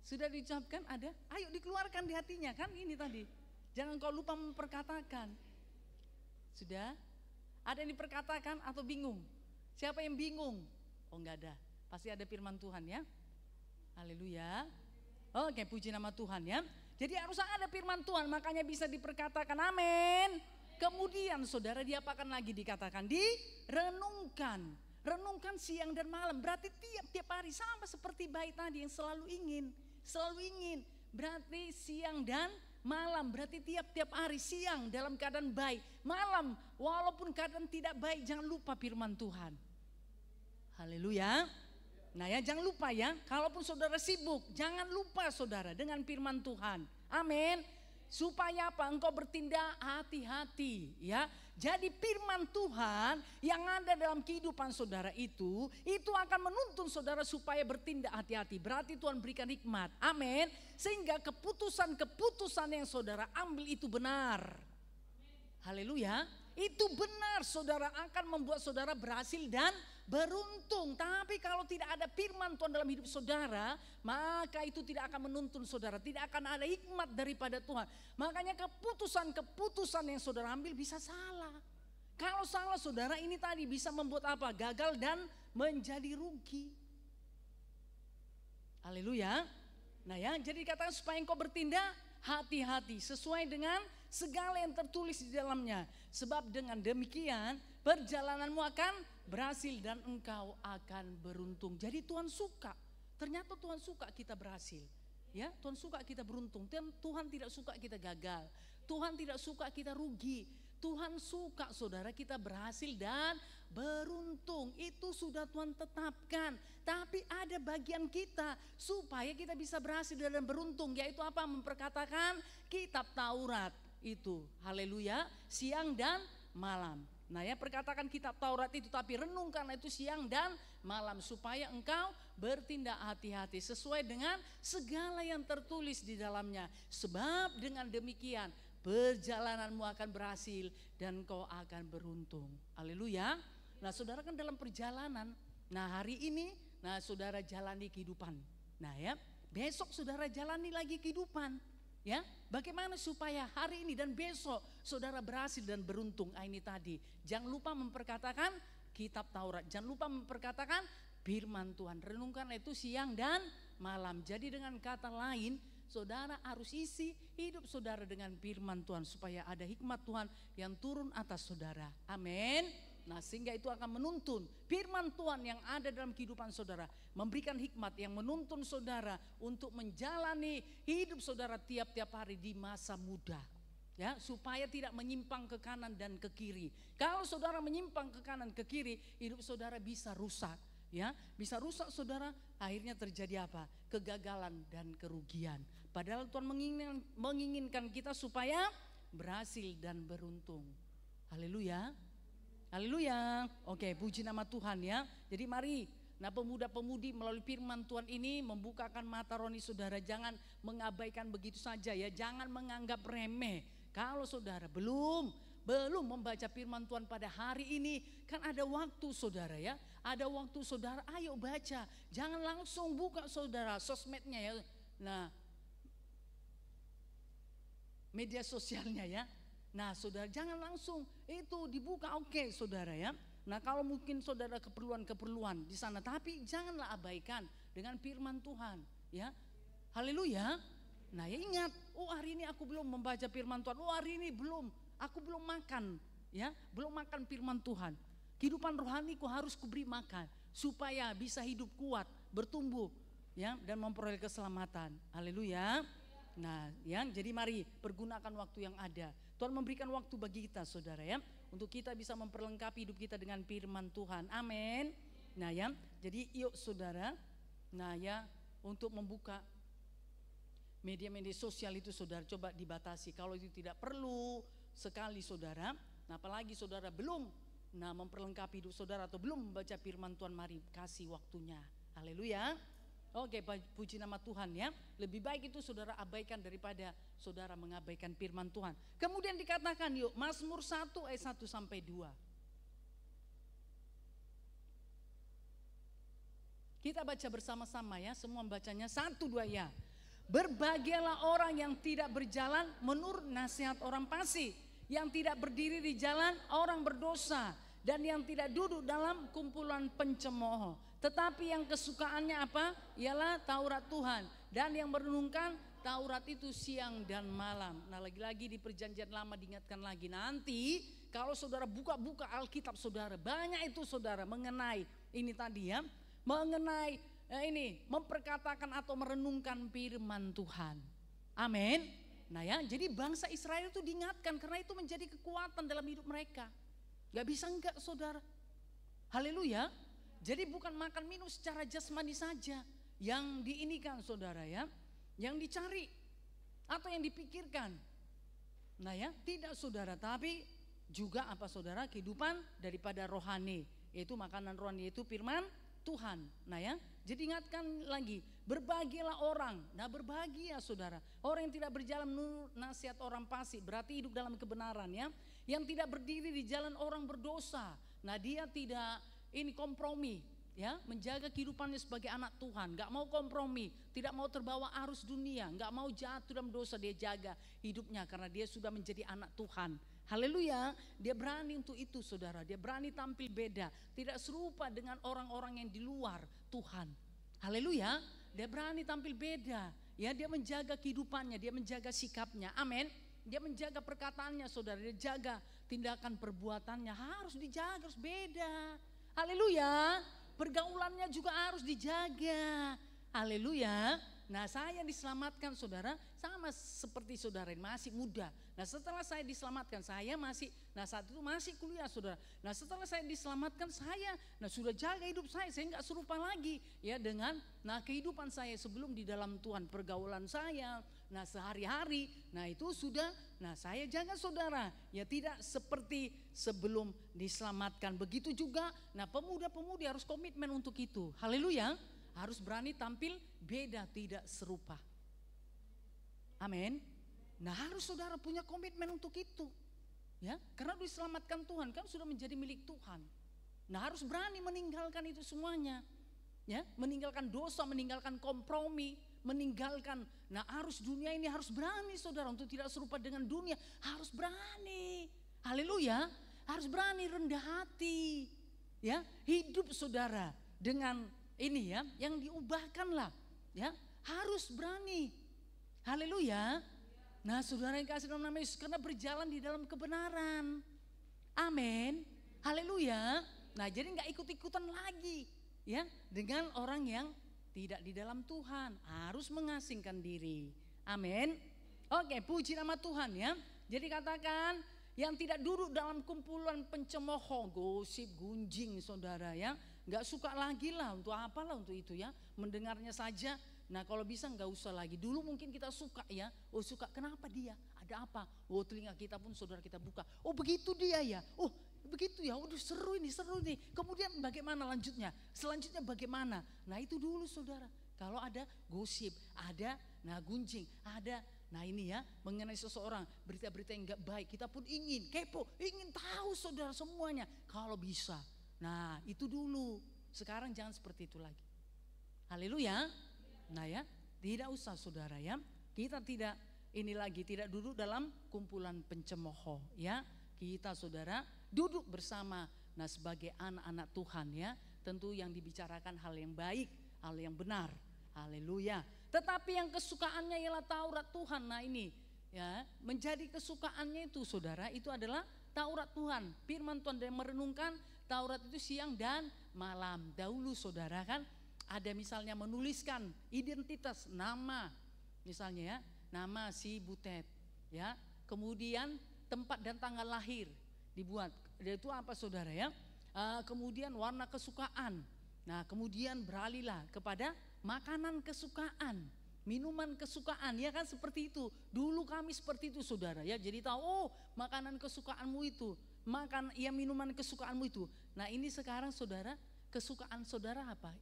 Sudah diucapkan ada, ayo dikeluarkan di hatinya kan ini tadi. Jangan kau lupa memperkatakan. Sudah, ada yang diperkatakan atau bingung? Siapa yang bingung? Oh enggak ada, pasti ada firman Tuhan ya. Haleluya. Oke, puji nama Tuhan ya. Jadi harus ada firman Tuhan, makanya bisa diperkatakan, amin. Kemudian saudara diapakan lagi dikatakan? Direnungkan. Renungkan siang dan malam, berarti tiap hari, sama seperti bayi tadi yang selalu ingin. Berarti siang dan malam, berarti tiap hari, siang dalam keadaan baik, malam walaupun keadaan tidak baik, jangan lupa firman Tuhan. Haleluya. Nah ya, jangan lupa ya, kalaupun saudara sibuk, jangan lupa saudara dengan firman Tuhan. Amin. Supaya apa? Engkau bertindak hati-hati ya. Jadi firman Tuhan yang ada dalam kehidupan saudara itu akan menuntun saudara supaya bertindak hati-hati. Berarti Tuhan berikan hikmat. Amin. Sehingga keputusan yang saudara ambil itu benar. Haleluya. Itu benar, saudara, akan membuat saudara berhasil dan beruntung. Tapi kalau tidak ada firman Tuhan dalam hidup saudara, maka itu tidak akan menuntun saudara. Tidak akan ada hikmat daripada Tuhan. Makanya keputusan yang saudara ambil bisa salah. Kalau salah saudara, ini tadi bisa membuat apa? Gagal dan menjadi rugi. Haleluya. Nah ya, jadi dikatakan supaya engkau bertindak hati-hati sesuai dengan segala yang tertulis di dalamnya. Sebab dengan demikian perjalananmu akan berhasil dan engkau akan beruntung. Jadi Tuhan suka, ternyata Tuhan suka kita berhasil. Ya, Tuhan suka kita beruntung. Tuhan tidak suka kita gagal. Tuhan tidak suka kita rugi. Tuhan suka saudara kita berhasil dan beruntung. Itu sudah Tuhan tetapkan. Tapi ada bagian kita supaya kita bisa berhasil dan beruntung. Yaitu apa? Memperkatakan kitab Taurat itu. Haleluya. Siang dan malam. Nah ya, perkatakan kitab Taurat itu, tapi renungkanlah itu siang dan malam supaya engkau bertindak hati-hati sesuai dengan segala yang tertulis di dalamnya. Sebab dengan demikian perjalananmu akan berhasil dan kau akan beruntung. Haleluya. Nah saudara kan dalam perjalanan, nah hari ini, nah saudara jalani kehidupan. Nah ya, besok saudara jalani lagi kehidupan. Ya, bagaimana supaya hari ini dan besok saudara berhasil dan beruntung? Ini tadi, jangan lupa memperkatakan kitab Taurat, jangan lupa memperkatakan firman Tuhan. Renungkanlah itu siang dan malam. Jadi dengan kata lain, saudara harus isi hidup saudara dengan firman Tuhan supaya ada hikmat Tuhan yang turun atas saudara. Amin. Nah sehingga itu akan menuntun firman Tuhan yang ada dalam kehidupan saudara, memberikan hikmat yang menuntun saudara untuk menjalani hidup saudara tiap-tiap hari di masa muda. Ya, supaya tidak menyimpang ke kanan dan ke kiri. Kalau saudara menyimpang ke kanan ke kiri, hidup saudara bisa rusak. Ya, bisa rusak saudara, akhirnya terjadi apa? Kegagalan dan kerugian. Padahal Tuhan menginginkan kita supaya berhasil dan beruntung. Haleluya. Haleluya. Oke, puji nama Tuhan ya. Jadi mari, nah pemuda-pemudi melalui firman Tuhan ini membukakan mata rohani saudara. Jangan mengabaikan begitu saja ya. Jangan menganggap remeh. Kalau saudara belum membaca firman Tuhan pada hari ini, kan ada waktu saudara ya. Ada waktu saudara, ayo baca. Jangan langsung buka saudara sosmednya ya. Nah, media sosialnya ya. Nah saudara jangan langsung itu dibuka, oke saudara ya. Nah kalau mungkin saudara keperluan-keperluan di sana, tapi janganlah abaikan dengan firman Tuhan ya. Haleluya. Nah ya ingat, oh hari ini aku belum membaca firman Tuhan, oh hari ini aku belum makan ya, belum makan firman Tuhan. Kehidupan rohaniku harus kuberi makan supaya bisa hidup kuat, bertumbuh ya dan memperoleh keselamatan. Haleluya. Nah ya, jadi mari pergunakan waktu yang ada. Tuhan memberikan waktu bagi kita saudara ya, untuk kita bisa memperlengkapi hidup kita dengan firman Tuhan. Amin. Nah ya, jadi yuk saudara, nah ya untuk membuka media-media sosial itu saudara coba dibatasi. Kalau itu tidak perlu sekali saudara, nah apalagi saudara belum memperlengkapi hidup saudara atau belum membaca firman Tuhan, mari kasih waktunya. Haleluya. Oke, puji nama Tuhan ya. Lebih baik itu saudara abaikan daripada saudara mengabaikan firman Tuhan. Kemudian dikatakan yuk Mazmur 1 ayat 1 sampai 2. Kita baca bersama-sama ya, semua bacanya 1, 2 ya. Berbahagialah orang yang tidak berjalan menurut nasihat orang fasik, yang tidak berdiri di jalan orang berdosa, dan yang tidak duduk dalam kumpulan pencemooh. Tetapi yang kesukaannya apa? Ialah Taurat Tuhan, dan yang merenungkan Taurat itu siang dan malam. Nah lagi-lagi di perjanjian lama diingatkan lagi, nanti kalau saudara buka-buka Alkitab saudara, banyak itu saudara mengenai ini tadi ya, mengenai ini memperkatakan atau merenungkan firman Tuhan. Amin. Nah ya, jadi bangsa Israel itu diingatkan karena itu menjadi kekuatan dalam hidup mereka. Gak bisa enggak saudara. Haleluya. Jadi bukan makan minum secara jasmani saja yang diinikan saudara ya, yang dicari atau yang dipikirkan. Nah ya, tidak saudara, tapi juga apa saudara, kehidupan daripada rohani, yaitu makanan rohani, yaitu firman Tuhan. Nah ya, jadi ingatkan lagi, berbahagialah orang. Nah berbahagia saudara, orang yang tidak berjalan menurut nasihat orang fasik, berarti hidup dalam kebenaran ya. Yang tidak berdiri di jalan orang berdosa. Nah dia tidak kompromi ya, menjaga kehidupannya sebagai anak Tuhan, gak mau kompromi, tidak mau terbawa arus dunia, gak mau jatuh dalam dosa, dia jaga hidupnya karena dia sudah menjadi anak Tuhan. Haleluya, dia berani untuk itu saudara, dia berani tampil beda, tidak serupa dengan orang-orang yang di luar Tuhan. Haleluya, dia berani tampil beda ya, dia menjaga kehidupannya, dia menjaga sikapnya. Amin. Dia menjaga perkataannya saudara, dia jaga tindakan perbuatannya, harus dijaga, harus beda. Haleluya, pergaulannya juga harus dijaga. Haleluya. Nah saya diselamatkan saudara, sama seperti saudara ini masih muda. Nah setelah saya diselamatkan, saya masih, nah saat itu masih kuliah saudara. Nah setelah saya diselamatkan saya, nah sudah jaga hidup saya nggak serupa lagi ya dengan kehidupan saya sebelum di dalam Tuhan, pergaulan saya, nah sehari-hari, nah itu sudah Nah saya jaga saudara, ya tidak seperti sebelum diselamatkan. Begitu juga, nah pemuda-pemudi harus komitmen untuk itu. Haleluya, harus berani tampil beda, tidak serupa. Amin. Nah harus saudara punya komitmen untuk itu. Ya, karena diselamatkan Tuhan, kan sudah menjadi milik Tuhan. Nah harus berani meninggalkan itu semuanya. Ya, meninggalkan dosa, meninggalkan kompromi, meninggalkan. Nah arus dunia ini harus berani saudara untuk tidak serupa dengan dunia. Harus berani. Haleluya. Harus berani, rendah hati. Ya, hidup saudara dengan ini ya, yang diubahkanlah. Ya, harus berani. Haleluya. Nah saudara yang kasih dalam nama Yesus, karena berjalan di dalam kebenaran. Amin. Haleluya. Nah jadi gak ikut-ikutan lagi ya dengan orang yang tidak di dalam Tuhan. Harus mengasingkan diri. Amin. Oke, puji nama Tuhan ya. Jadi katakan yang tidak duduk dalam kumpulan pencemooh, gosip, gunjing saudara ya. Gak suka lagi lah, untuk apalah untuk itu ya. Mendengarnya saja. Nah kalau bisa nggak usah lagi. Dulu mungkin kita suka ya. Oh suka, kenapa dia? Ada apa? Oh telinga kita pun saudara kita buka. Oh begitu dia ya. Oh begitu ya. Udah seru ini. Kemudian bagaimana lanjutnya? Selanjutnya bagaimana? Nah itu dulu saudara. Kalau ada gosip, ada gunjing, ada. Nah ini ya mengenai seseorang, berita-berita yang nggak baik. Kita pun ingin kepo, ingin tahu saudara semuanya. Kalau bisa. Nah itu dulu. Sekarang jangan seperti itu lagi. Haleluya. Nah ya, tidak usah saudara ya. Kita tidak ini lagi, tidak duduk dalam kumpulan pencemooh ya. Kita saudara duduk bersama. Nah sebagai anak-anak Tuhan ya, tentu yang dibicarakan hal yang baik, hal yang benar. Haleluya. Tetapi yang kesukaannya ialah Taurat Tuhan. Nah ini ya, menjadi kesukaannya itu saudara, itu adalah Taurat Tuhan. Firman Tuhan, dan merenungkan Taurat itu siang dan malam. Dahulu saudara kan ada misalnya menuliskan identitas nama, misalnya ya, nama si Butet ya. Kemudian tempat dan tanggal lahir dibuat. Itu apa saudara ya? Kemudian warna kesukaan. Nah kemudian beralihlah kepada makanan kesukaan, minuman kesukaan ya kan, seperti itu. Dulu kami seperti itu saudara ya. Jadi tahu, oh makanan kesukaanmu itu, makan ya minuman kesukaanmu itu. Nah ini sekarang saudara, kesukaan saudara apa?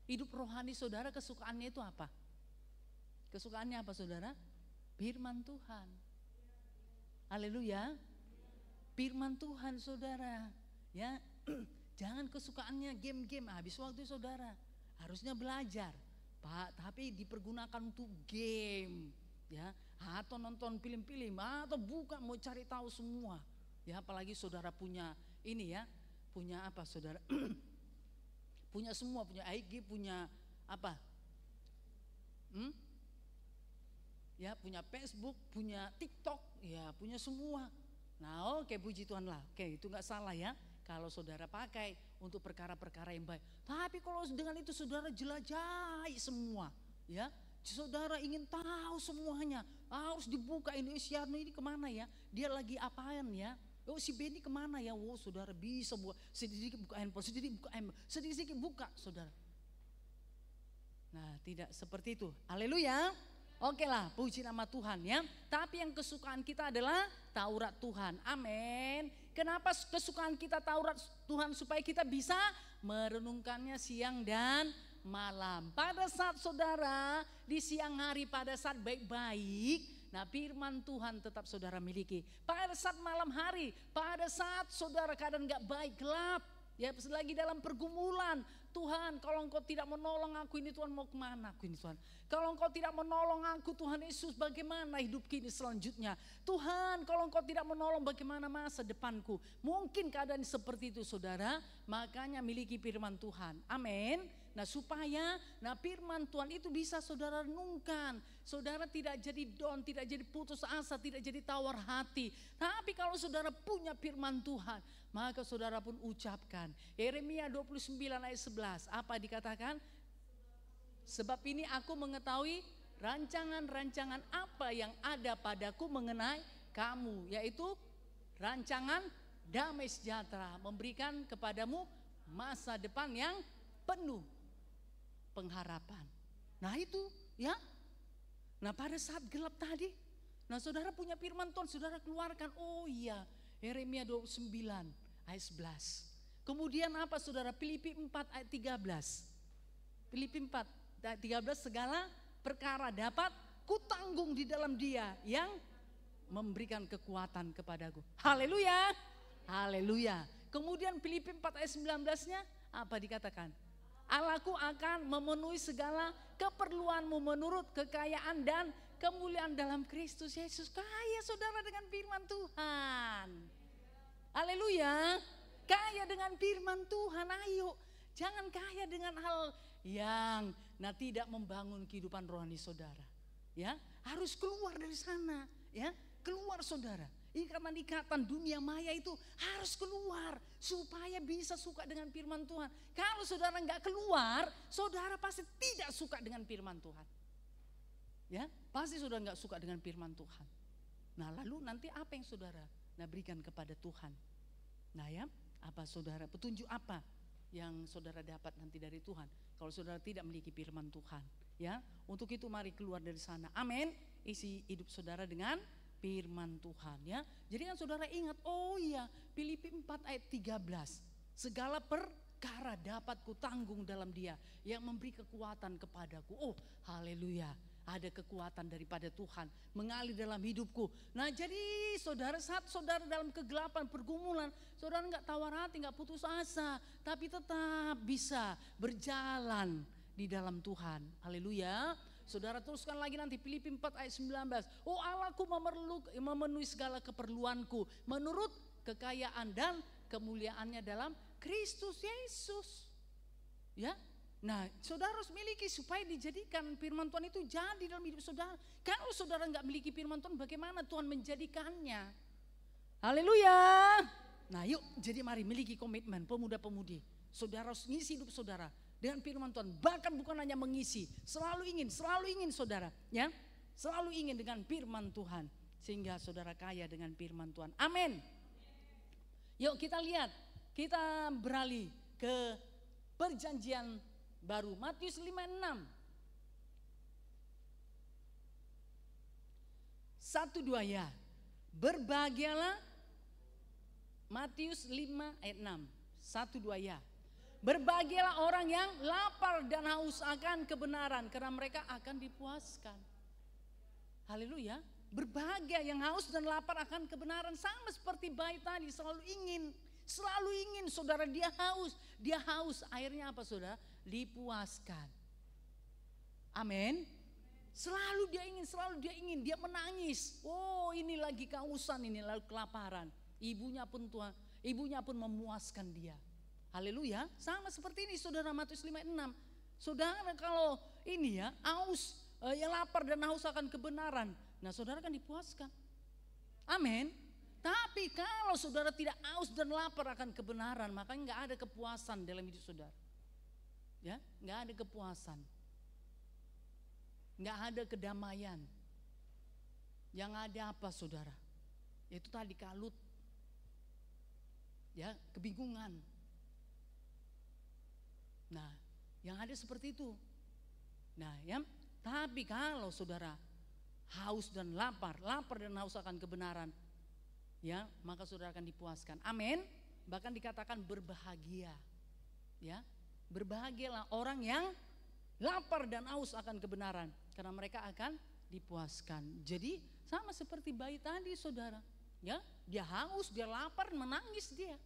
Hidup rohani saudara kesukaannya itu apa? Kesukaannya apa saudara? Firman Tuhan. Haleluya. Firman Tuhan saudara. Ya, jangan kesukaannya game-game habis waktu saudara. Harusnya belajar. Pak, tapi dipergunakan untuk game, ya, atau nonton film-film, atau bukan mau cari tahu semua. Ya, apalagi saudara punya ini ya, punya apa saudara? Punya semua, punya IG, punya apa? Ya, punya Facebook, punya TikTok, ya, punya semua. Nah, oke, puji Tuhan lah. Oke, itu nggak salah ya. Kalau saudara pakai untuk perkara-perkara yang baik. Tapi kalau dengan itu saudara jelajahi semua, ya. Saudara ingin tahu semuanya. Harus dibuka ini, Siarno ini kemana ya? Dia lagi apaan ya? Oh si Benny kemana ya? Oh saudara bisa buka, sedikit buka handphone, sedikit buka saudara. Nah tidak seperti itu. Haleluya. Oke lah, puji nama Tuhan ya. Tapi yang kesukaan kita adalah Taurat Tuhan. Amin. Kenapa kesukaan kita Taurat Tuhan? Supaya kita bisa merenungkannya siang dan malam. Pada saat saudara di siang hari, pada saat baik-baik, nah firman Tuhan tetap saudara miliki. Pada saat malam hari, pada saat saudara keadaan gak baik, gelap, ya lagi dalam pergumulan. Tuhan, kalau Engkau tidak menolong aku ini, Tuhan mau kemana aku ini Tuhan? Kalau Engkau tidak menolong aku Tuhan Yesus, bagaimana hidup kini selanjutnya? Tuhan, kalau Engkau tidak menolong, bagaimana masa depanku? Mungkin keadaan seperti itu saudara, makanya miliki firman Tuhan. Amin. Nah supaya firman Tuhan itu bisa saudara renungkan. Saudara tidak jadi down, tidak jadi putus asa, tidak jadi tawar hati. Tapi kalau saudara punya firman Tuhan, maka saudara pun ucapkan. Yeremia 29 ayat 11, apa dikatakan? Sebab ini aku mengetahui rancangan-rancangan apa yang ada padaku mengenai kamu, yaitu rancangan damai sejahtera, memberikan kepadamu masa depan yang penuh pengharapan. Nah itu ya. Nah pada saat gelap tadi, Nah saudara punya firman Tuhan, saudara keluarkan. Oh iya, Yeremia 29 ayat 11. Kemudian apa saudara? Filipi 4 ayat 13. Filipi 4 ayat 13, segala perkara dapat kutanggung di dalam Dia yang memberikan kekuatan kepadaku. Haleluya. Haleluya. Kemudian Filipi 4 ayat 19-nya apa dikatakan? Allahku akan memenuhi segala keperluanmu menurut kekayaan dan kemuliaan dalam Kristus Yesus. Kaya saudara dengan firman Tuhan. Haleluya. Kaya dengan firman Tuhan. Ayo, jangan kaya dengan hal yang tidak membangun kehidupan rohani saudara. Ya, harus keluar dari sana, ya. Keluar saudara. Ikatan-ikatan dunia maya itu harus keluar supaya bisa suka dengan firman Tuhan. Kalau saudara enggak keluar, saudara pasti tidak suka dengan firman Tuhan. Ya, pasti saudara enggak suka dengan firman Tuhan. Nah, lalu nanti apa yang saudara berikan kepada Tuhan? Nah, ya, apa saudara, petunjuk apa yang saudara dapat nanti dari Tuhan kalau saudara tidak memiliki firman Tuhan, ya? Untuk itu mari keluar dari sana. Amin. Isi hidup saudara dengan firman Tuhan, ya. Jadi kan saudara ingat, oh iya, Filipi 4 ayat 13. Segala perkara dapat kutanggung dalam Dia yang memberi kekuatan kepadaku. Oh, haleluya. Ada kekuatan daripada Tuhan mengalir dalam hidupku. Nah jadi saudara, saat saudara dalam kegelapan pergumulan, saudara enggak tawar hati, enggak putus asa, tapi tetap bisa berjalan di dalam Tuhan. Haleluya. Saudara teruskan lagi nanti Filipi 4 ayat 19. Oh, Allahku memenuhi segala keperluanku menurut kekayaan dan kemuliaannya dalam Kristus Yesus. Ya. Nah, saudara harus miliki supaya dijadikan firman Tuhan itu jadi dalam hidup saudara. Kalau saudara enggak memiliki firman Tuhan, bagaimana Tuhan menjadikannya? Haleluya. Nah, yuk, jadi mari miliki komitmen pemuda-pemudi. Saudara harus ngisi hidup saudara dengan firman Tuhan. Bahkan bukan hanya mengisi, selalu ingin saudara, ya. Selalu ingin dengan firman Tuhan sehingga saudara kaya dengan firman Tuhan. Amin. Yuk kita lihat, kita beralih ke perjanjian baru, Matius 5:6. 1-2 ya. Berbahagialah, Matius 5 ayat 6. 1-2 ya. Berbahagialah orang yang lapar dan haus akan kebenaran, karena mereka akan dipuaskan. Haleluya. Berbahagia yang haus dan lapar akan kebenaran, sama seperti bayi tadi, selalu ingin saudara, dia haus, akhirnya apa saudara? Dipuaskan. Amin. Selalu dia ingin, dia menangis. Oh, ini lagi kehausan, ini lalu kelaparan. Ibunya pun memuaskan dia. Haleluya. Sama seperti ini saudara, Matius 5:6. Saudara kalau ini ya, haus, yang lapar dan haus akan kebenaran, nah saudara kan dipuaskan. Amin. Tapi kalau saudara tidak haus dan lapar akan kebenaran, maka enggak ada kepuasan dalam hidup saudara. Ya, enggak ada kepuasan. Enggak ada kedamaian. Yang ada apa saudara? Itu tadi kalut. Ya, kebingungan. Nah, yang ada seperti itu. Nah, ya, tapi kalau saudara haus dan lapar dan haus akan kebenaran, ya, maka saudara akan dipuaskan. Amin. Bahkan dikatakan berbahagia. Ya, berbahagialah orang yang lapar dan haus akan kebenaran, karena mereka akan dipuaskan. Jadi sama seperti bayi tadi saudara, ya, dia haus, dia lapar, menangis dia.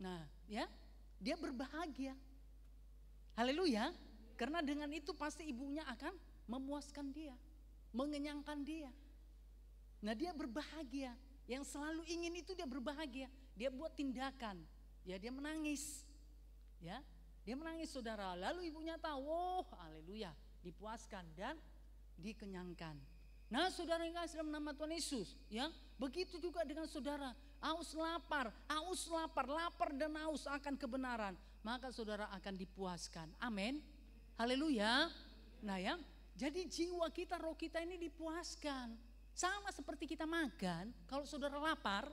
Nah, ya, dia berbahagia. Haleluya. Karena dengan itu pasti ibunya akan memuaskan dia, mengenyangkan dia. Nah, dia berbahagia. Yang selalu ingin itu dia berbahagia. Dia buat tindakan, ya, dia menangis. Ya, dia menangis saudara. Lalu ibunya tahu, oh haleluya, dipuaskan dan dikenyangkan. Nah, saudara yang kasih dalam nama Tuhan Yesus, ya, begitu juga dengan saudara. Haus lapar dan haus akan kebenaran, maka saudara akan dipuaskan. Amin. Haleluya. Nah, ya, jadi jiwa kita, roh kita ini dipuaskan. Sama seperti kita makan, kalau saudara lapar,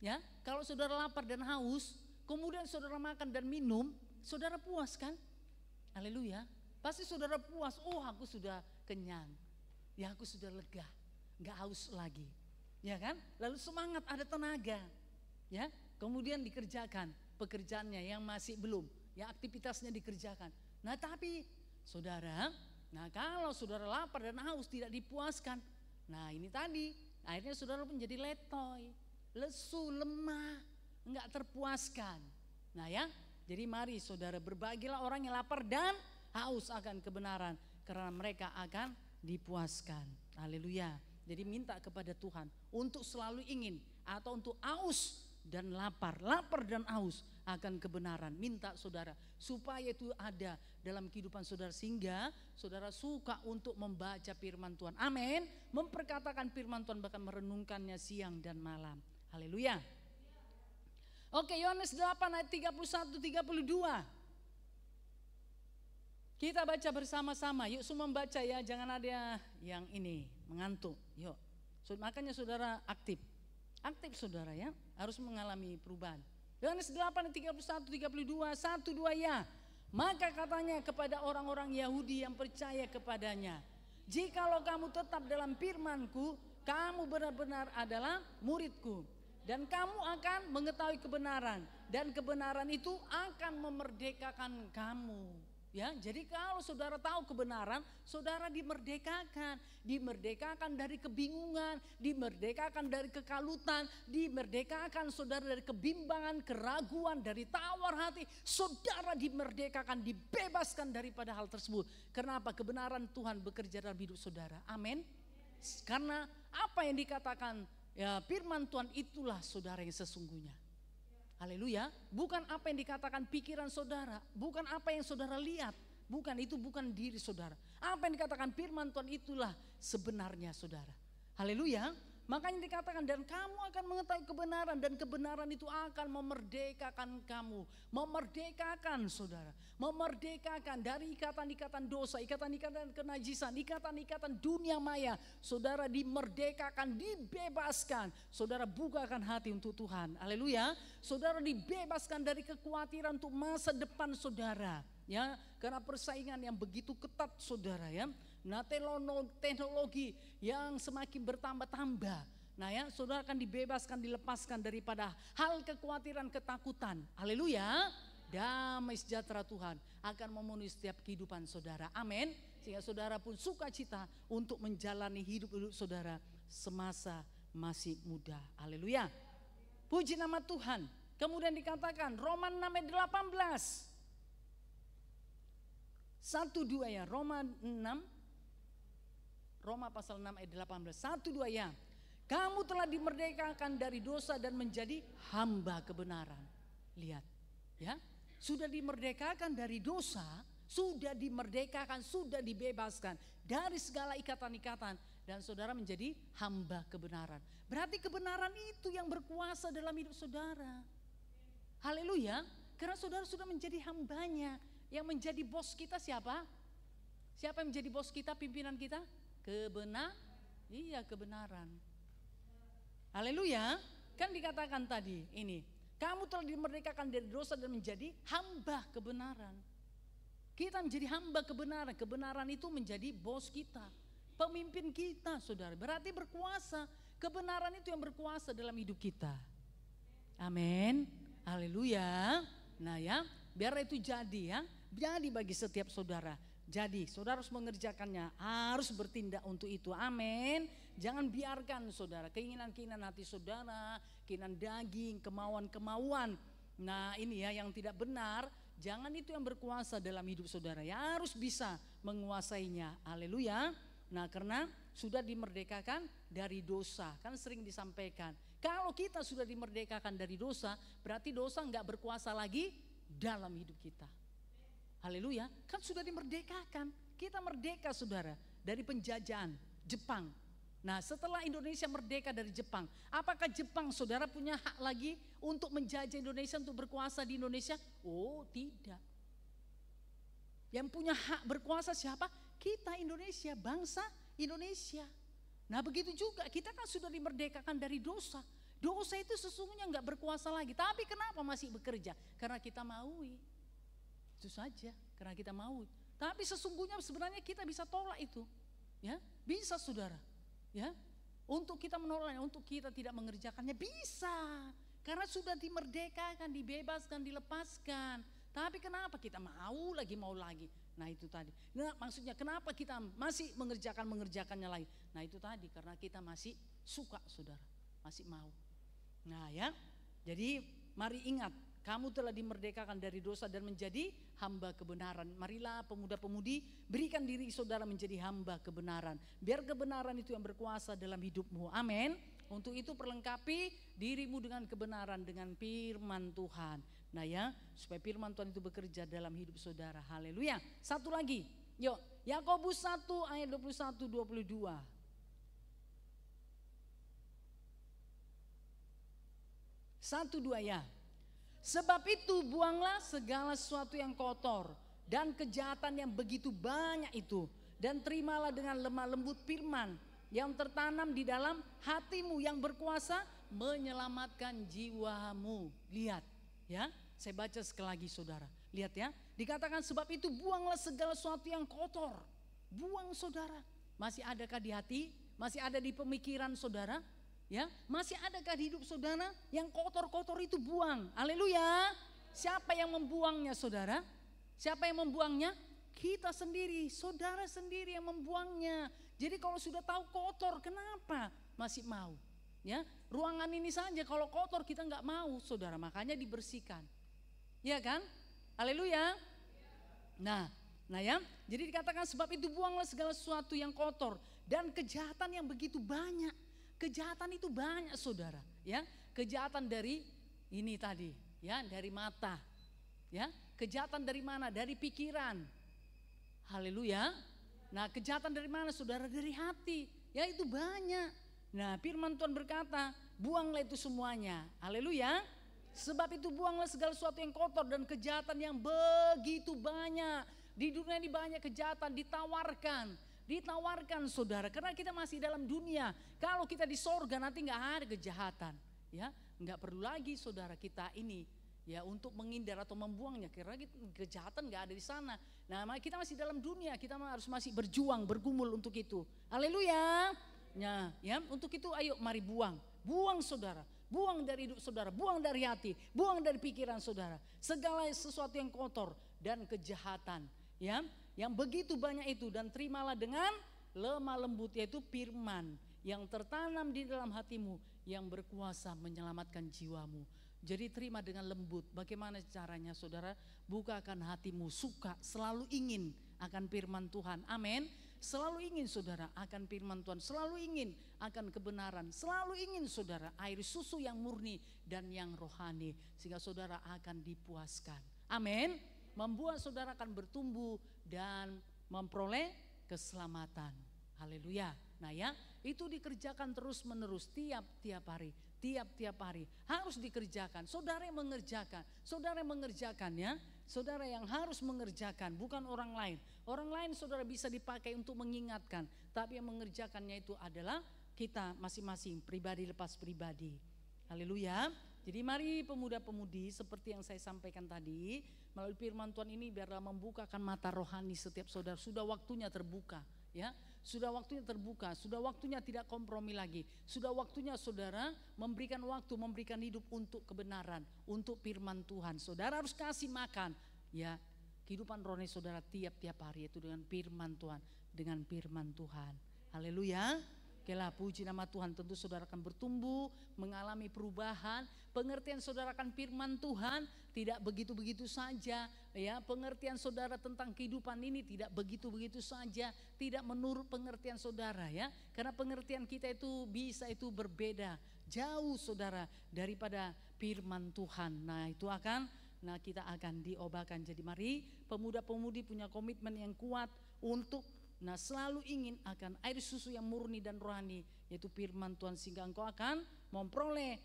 ya, kalau saudara lapar dan haus, kemudian saudara makan dan minum, saudara puas kan? Haleluya. Pasti saudara puas, oh aku sudah kenyang, ya aku sudah lega, nggak haus lagi, ya kan? Lalu semangat, ada tenaga, ya. Kemudian dikerjakan pekerjaannya yang masih belum, ya aktivitasnya dikerjakan. Nah tapi saudara, nah kalau saudara lapar dan haus tidak dipuaskan, nah ini tadi akhirnya saudara menjadi letoy, lesu, lemah, nggak terpuaskan. Nah ya, jadi mari saudara berbahagialah orang yang lapar dan haus akan kebenaran, karena mereka akan dipuaskan. Haleluya. Jadi minta kepada Tuhan untuk selalu ingin atau untuk haus dan lapar dan haus akan kebenaran. Minta saudara supaya itu ada dalam kehidupan saudara, sehingga saudara suka untuk membaca firman Tuhan. Amin. Memperkatakan firman Tuhan, bahkan merenungkannya siang dan malam. Haleluya. Oke, Yohanes 8 ayat 31-32. Kita baca bersama-sama. Yuk semua membaca ya, jangan ada yang ini mengantuk. Yuk. Makanya saudara aktif saudara ya, harus mengalami perubahan. Yohanes 8 31-32, 1-2 ya. Maka katanya kepada orang-orang Yahudi yang percaya kepadanya, jikalau kamu tetap dalam firman-Ku, kamu benar-benar adalah murid-Ku, dan kamu akan mengetahui kebenaran, dan kebenaran itu akan memerdekakan kamu. Ya, jadi kalau saudara tahu kebenaran, saudara dimerdekakan dari kebingungan, dimerdekakan dari kekalutan, dimerdekakan saudara dari kebimbangan, keraguan, dari tawar hati. Saudara dimerdekakan, dibebaskan daripada hal tersebut. Kenapa? Kebenaran Tuhan bekerja dalam hidup saudara. Amin. Karena apa yang dikatakan ya, firman Tuhan itulah saudara yang sesungguhnya. Haleluya. Bukan apa yang dikatakan pikiran saudara, bukan apa yang saudara lihat, bukan itu, bukan diri saudara. Apa yang dikatakan firman Tuhan itulah sebenarnya saudara. Haleluya. Makanya dikatakan dan kamu akan mengetahui kebenaran, dan kebenaran itu akan memerdekakan kamu. Memerdekakan saudara, memerdekakan dari ikatan-ikatan dosa, ikatan-ikatan kenajisan, ikatan-ikatan dunia maya. Saudara dimerdekakan, dibebaskan. Saudara bukakan hati untuk Tuhan. Haleluya. Saudara dibebaskan dari kekhawatiran untuk masa depan saudara. Ya, karena persaingan yang begitu ketat saudara ya. Nah teknologi yang semakin bertambah-tambah. Nah ya, saudara akan dibebaskan, dilepaskan daripada hal kekhawatiran, ketakutan. Haleluya. Damai sejahtera Tuhan akan memenuhi setiap kehidupan saudara. Amin. Sehingga saudara pun sukacita untuk menjalani hidup saudara semasa masih muda. Haleluya. Puji nama Tuhan. Kemudian dikatakan Roma 6 ayat 18. 1-2 ya, Roma pasal 6 ayat 18, 1-2 ya. Kamu telah dimerdekakan dari dosa dan menjadi hamba kebenaran. Lihat ya, sudah dimerdekakan dari dosa, sudah dimerdekakan, sudah dibebaskan dari segala ikatan-ikatan, dan saudara menjadi hamba kebenaran. Berarti kebenaran itu yang berkuasa dalam hidup saudara. Haleluya. Karena saudara sudah menjadi hambanya. Yang menjadi bos kita siapa? Siapa yang menjadi bos kita, pimpinan kita? Kebenaran. Haleluya. Kan dikatakan tadi ini, kamu telah dimerdekakan dari dosa dan menjadi hamba kebenaran. Kita menjadi hamba kebenaran. Kebenaran itu menjadi bos kita, pemimpin kita saudara. Berarti berkuasa. Kebenaran itu yang berkuasa dalam hidup kita. Amin. Haleluya. Nah ya, biar itu jadi ya, jadi bagi setiap saudara. Jadi saudara harus mengerjakannya, harus bertindak untuk itu. Amin. Jangan biarkan saudara keinginan-keinginan hati saudara, keinginan daging, kemauan-kemauan. Nah ini ya yang tidak benar, jangan itu yang berkuasa dalam hidup saudara. Ya harus bisa menguasainya. Haleluya. Nah karena sudah dimerdekakan dari dosa, kan sering disampaikan. Kalau kita sudah dimerdekakan dari dosa, berarti dosa enggak berkuasa lagi dalam hidup kita. Haleluya, kan sudah dimerdekakan. Kita merdeka saudara dari penjajahan Jepang. Nah setelah Indonesia merdeka dari Jepang, apakah Jepang saudara punya hak lagi untuk menjajah Indonesia, untuk berkuasa di Indonesia? Oh tidak. Yang punya hak berkuasa siapa? Kita Indonesia, bangsa Indonesia. Nah begitu juga kita kan sudah dimerdekakan dari dosa. Dosa itu sesungguhnya enggak berkuasa lagi. Tapi kenapa masih bekerja? Karena kita maui. Itu saja, karena kita mau. Tapi sesungguhnya sebenarnya kita bisa tolak itu. Ya, bisa saudara. Ya. untuk kita menolaknya, untuk kita tidak mengerjakannya? Bisa, karena sudah dimerdekakan, dibebaskan, dilepaskan. Tapi kenapa kita mau lagi? Nah itu tadi. Nah maksudnya kenapa kita masih mengerjakannya lagi? Nah itu tadi, karena kita masih suka, saudara, masih mau. Nah ya, jadi mari ingat, kamu telah dimerdekakan dari dosa dan menjadi hamba kebenaran. Marilah pemuda-pemudi, berikan diri saudara menjadi hamba kebenaran. Biar kebenaran itu yang berkuasa dalam hidupmu. Amin. Untuk itu perlengkapi dirimu dengan kebenaran, dengan firman Tuhan. Nah ya, supaya firman Tuhan itu bekerja dalam hidup saudara. Haleluya. Satu lagi, yuk, Yakobus 1 ayat 21-22. Satu dua ya. Sebab itu buanglah segala sesuatu yang kotor dan kejahatan yang begitu banyak itu, dan terimalah dengan lemah lembut firman yang tertanam di dalam hatimu, yang berkuasa menyelamatkan jiwamu. Lihat ya, saya baca sekali lagi saudara. Lihat ya, dikatakan sebab itu buanglah segala sesuatu yang kotor. Buang saudara. Masih adakah di hati? Masih ada di pemikiran saudara? Ya, masih adakah di hidup saudara yang kotor-kotor itu? Buang. Haleluya. Siapa yang membuangnya saudara? Siapa yang membuangnya? Kita sendiri, saudara sendiri yang membuangnya. Jadi kalau sudah tahu kotor, kenapa masih mau? Ya, ruangan ini saja kalau kotor kita nggak mau saudara, makanya dibersihkan. Ya kan? Haleluya. Nah ya, jadi dikatakan sebab itu buanglah segala sesuatu yang kotor dan kejahatan yang begitu banyak. Kejahatan itu banyak saudara, ya. Kejahatan dari ini tadi, ya, dari mata. Ya, kejahatan dari mana? Dari pikiran. Haleluya. Nah, kejahatan dari mana saudara? Dari hati. Ya, itu banyak. Nah, firman Tuhan berkata, buanglah itu semuanya. Haleluya. Sebab itu buanglah segala sesuatu yang kotor dan kejahatan yang begitu banyak. Di dunia ini banyak kejahatan ditawarkan saudara, karena kita masih dalam dunia. Kalau kita di sorga nanti nggak ada kejahatan, ya, nggak perlu lagi saudara kita ini, ya, untuk menghindar atau membuangnya, karena kejahatan nggak ada di sana. Nah, kita masih dalam dunia, kita harus masih berjuang, bergumul untuk itu. Haleluya. Nah, ya, untuk itu ayo mari buang saudara, buang dari hidup saudara, buang dari hati, buang dari pikiran saudara, segala sesuatu yang kotor dan kejahatan, ya, yang begitu banyak itu, dan terimalah dengan lemah lembut, yaitu firman yang tertanam di dalam hatimu yang berkuasa menyelamatkan jiwamu. Jadi terima dengan lembut. Bagaimana caranya saudara? Bukakan hatimu, suka, selalu ingin akan firman Tuhan. Amin. Selalu ingin saudara akan firman Tuhan, selalu ingin akan kebenaran, selalu ingin saudara air susu yang murni dan yang rohani, sehingga saudara akan dipuaskan. Amin. Membuat saudara akan bertumbuh dan memperoleh keselamatan. Haleluya. Nah ya, itu dikerjakan terus menerus tiap-tiap hari. Tiap-tiap hari harus dikerjakan. Saudara yang mengerjakan, ya. Saudara yang harus mengerjakan, bukan orang lain. Orang lain saudara bisa dipakai untuk mengingatkan, tapi yang mengerjakannya itu adalah kita masing-masing, pribadi lepas pribadi. Haleluya. Jadi mari pemuda-pemudi, seperti yang saya sampaikan tadi, melalui firman Tuhan ini biarlah membukakan mata rohani setiap saudara. Sudah waktunya terbuka, ya. Sudah waktunya terbuka, sudah waktunya tidak kompromi lagi. Sudah waktunya saudara memberikan waktu, memberikan hidup untuk kebenaran, untuk firman Tuhan. Saudara harus kasih makan, ya, kehidupan rohani saudara tiap-tiap hari, itu dengan firman Tuhan, dengan firman Tuhan. Haleluya. Okelah, puji nama Tuhan. Tentu saudara akan bertumbuh, mengalami perubahan. Pengertian saudara akan firman Tuhan tidak begitu-begitu saja, ya. Pengertian saudara tentang kehidupan ini tidak begitu-begitu saja, tidak menurut pengertian saudara, ya. Karena pengertian kita itu bisa itu berbeda, jauh saudara daripada firman Tuhan. Nah, itu kita akan diubahkan. Jadi mari pemuda-pemudi punya komitmen yang kuat untuk selalu ingin akan air susu yang murni dan rohani, yaitu firman Tuhan, sehingga engkau akan memperoleh,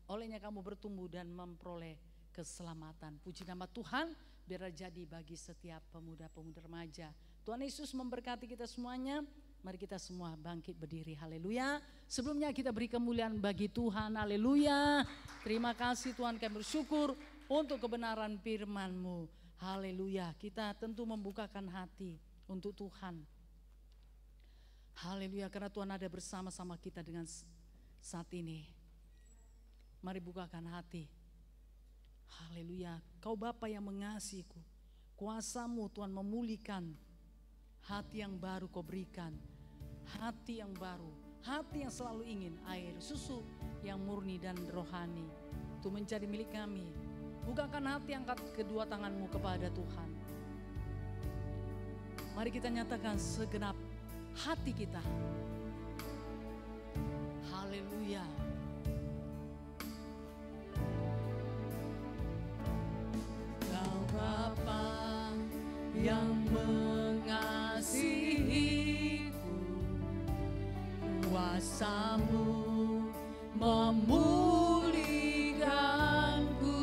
olehnya kamu bertumbuh dan memperoleh keselamatan. Puji nama Tuhan, biar jadi bagi setiap pemuda-pemuda remaja. Tuhan Yesus memberkati kita semuanya. Mari kita semua bangkit berdiri. Haleluya. Sebelumnya kita beri kemuliaan bagi Tuhan. Haleluya. Terima kasih Tuhan, kami bersyukur untuk kebenaran firman-Mu. Haleluya. Kita tentu membukakan hati untuk Tuhan. Haleluya, karena Tuhan ada bersama-sama kita dengan saat ini. Mari bukakan hati. Haleluya, Kau Bapa yang mengasihiku, kuasa-Mu Tuhan memulihkan hati yang baru Kau berikan. Hati yang baru, hati yang selalu ingin air susu yang murni dan rohani itu menjadi milik kami. Bukakan hati, angkat kedua tanganmu kepada Tuhan. Mari kita nyatakan segenap hati kita. Haleluya. Kau Bapa yang mengasihiku, kuasa-Mu memulihkanku,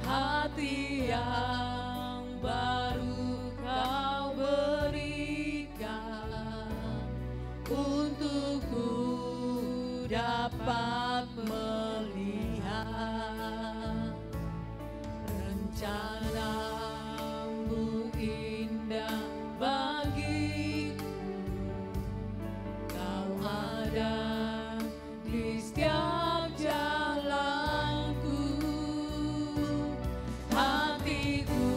hati yang baru Kau berikan, untukku dapat melihat rencana-Mu indah bagiku. Kau ada di setiap jalanku, hatiku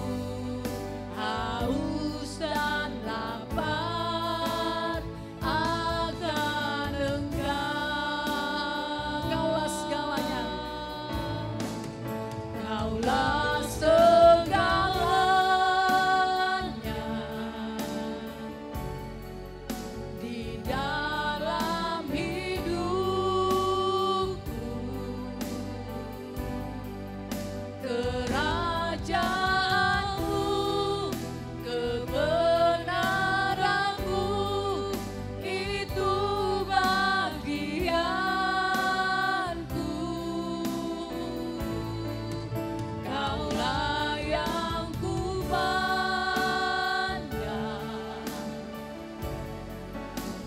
haus dan lapar akan Engkau. Kaulah segalanya, Kaulah segalanya di dalam hidupku. Kerajaan-Mu, kebenaran-Mu, itu bagianku. Kaulah yang kupandang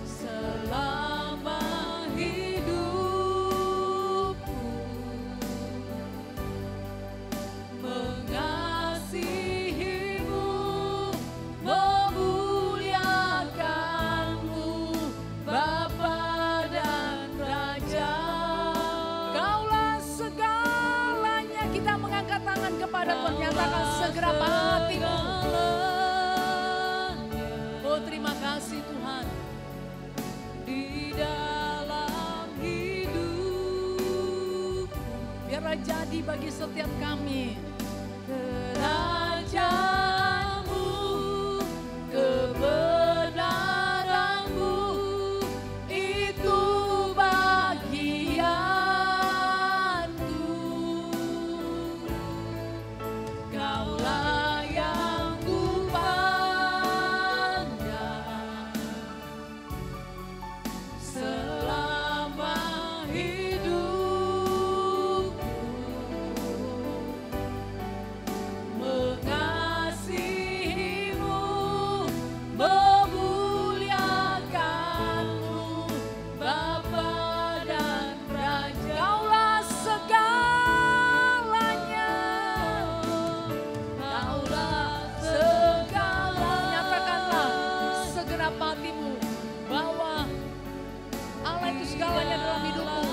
selama hidupku, mengasihi-Mu, memuliakan-Mu, Bapa dan Raja. Kaulah segalanya. Kita mengangkat tangan kepada Tuhan, nyatakan segenap hatimu. Oh, terima kasih Tuhan. Di dalam hidup, biarlah jadi bagi setiap kami. Kerajaan-Mu, kebenaran-Mu, itu bagianku. Kaulah yang kupandang selama hidupku, mengasihi-Mu, memuliakan-Mu, Bapa dan Raja. Kaulah segalanya, Kaulah segalanya. Nyatakanlah segenap hatimu bahwa Allah itu segalanya dalam hidupmu.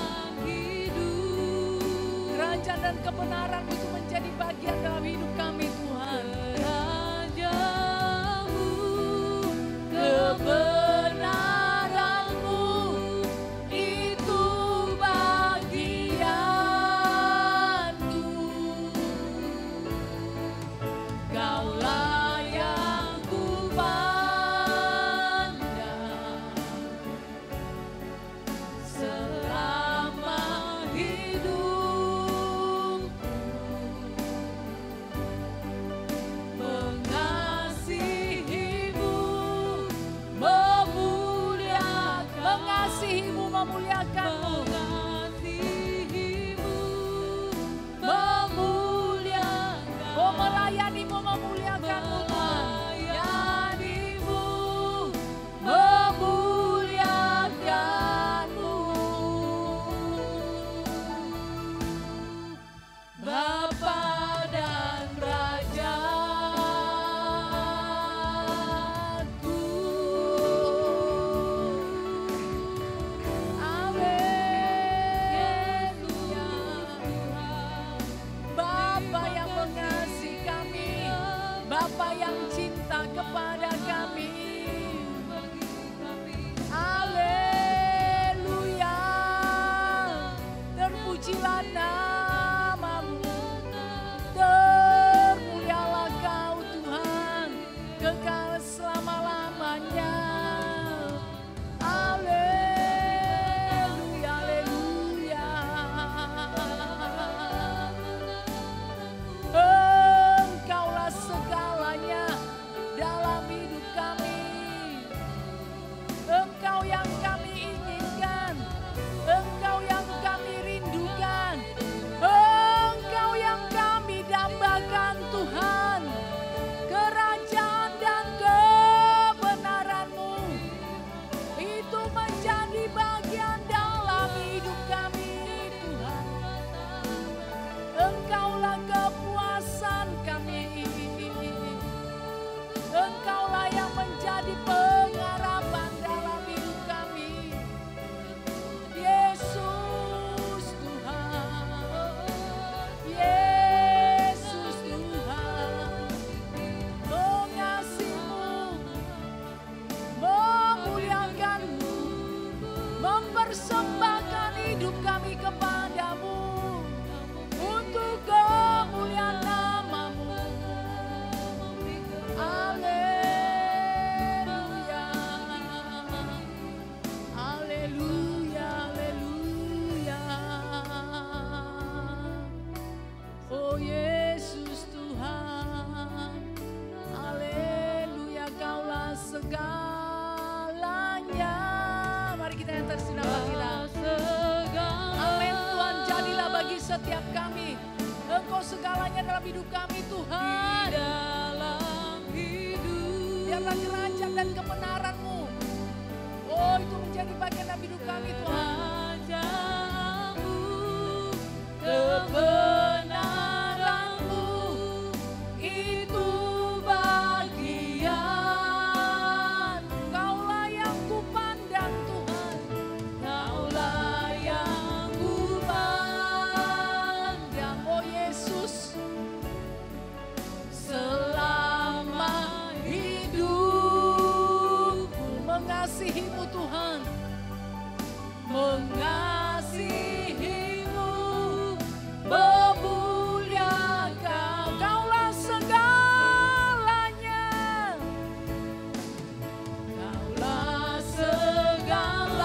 Kerajaan dan kebenaran itu menjadi bagian dalam hidup kami, Tuhan. Kerajaan-Mu, kebenaran-Mu, itu bagianku. Kaulah yang kupandang selama hidupku, Oh Yesus Tuhan, haleluya, Kaulah segalanya. Mari kita yang tersenyum kita. Amin Tuhan, jadilah bagi setiap kami Engkau segalanya dalam hidup kami Tuhan. Biarlah kerajaan dan kebenaran-Mu, oh itu menjadi bagian dalam hidup kami Tuhan. Kebenaran-Mu itu bagian. Kaulah yang kupandang Tuhan, Kaulah yang kupandang. Oh Yesus, selama hidupku mengasihi-Mu Tuhan, mengasihi-Mu, memuliakan. Kaulah segalanya, Kaulah segalanya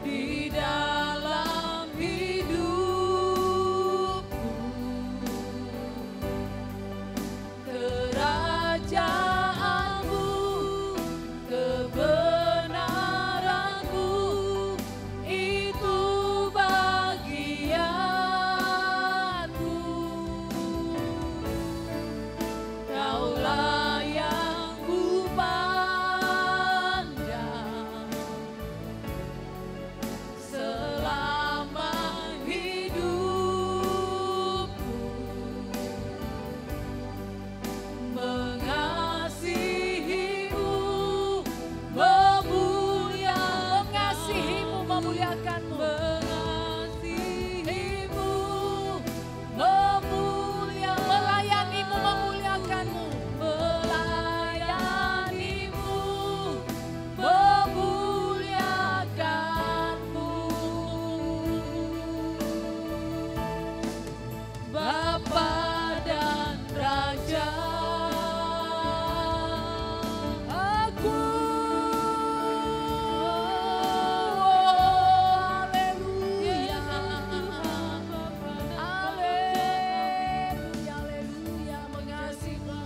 di dalam hidupku. Kerajaan-Mu, kebenaran-Mu itu bagianku. Kaulah yang kupandang selama hidupku, mengasihi-Mu, mengasihi-Mu, memuliakan-Mu, mengasihi-Mu, melayani-Mu, memuliakan-Mu, melayani-Mu, memuliakan-Mu. Bapa dan Raja, aku, haleluya, haleluya, haleluya, mengasihi-Mu,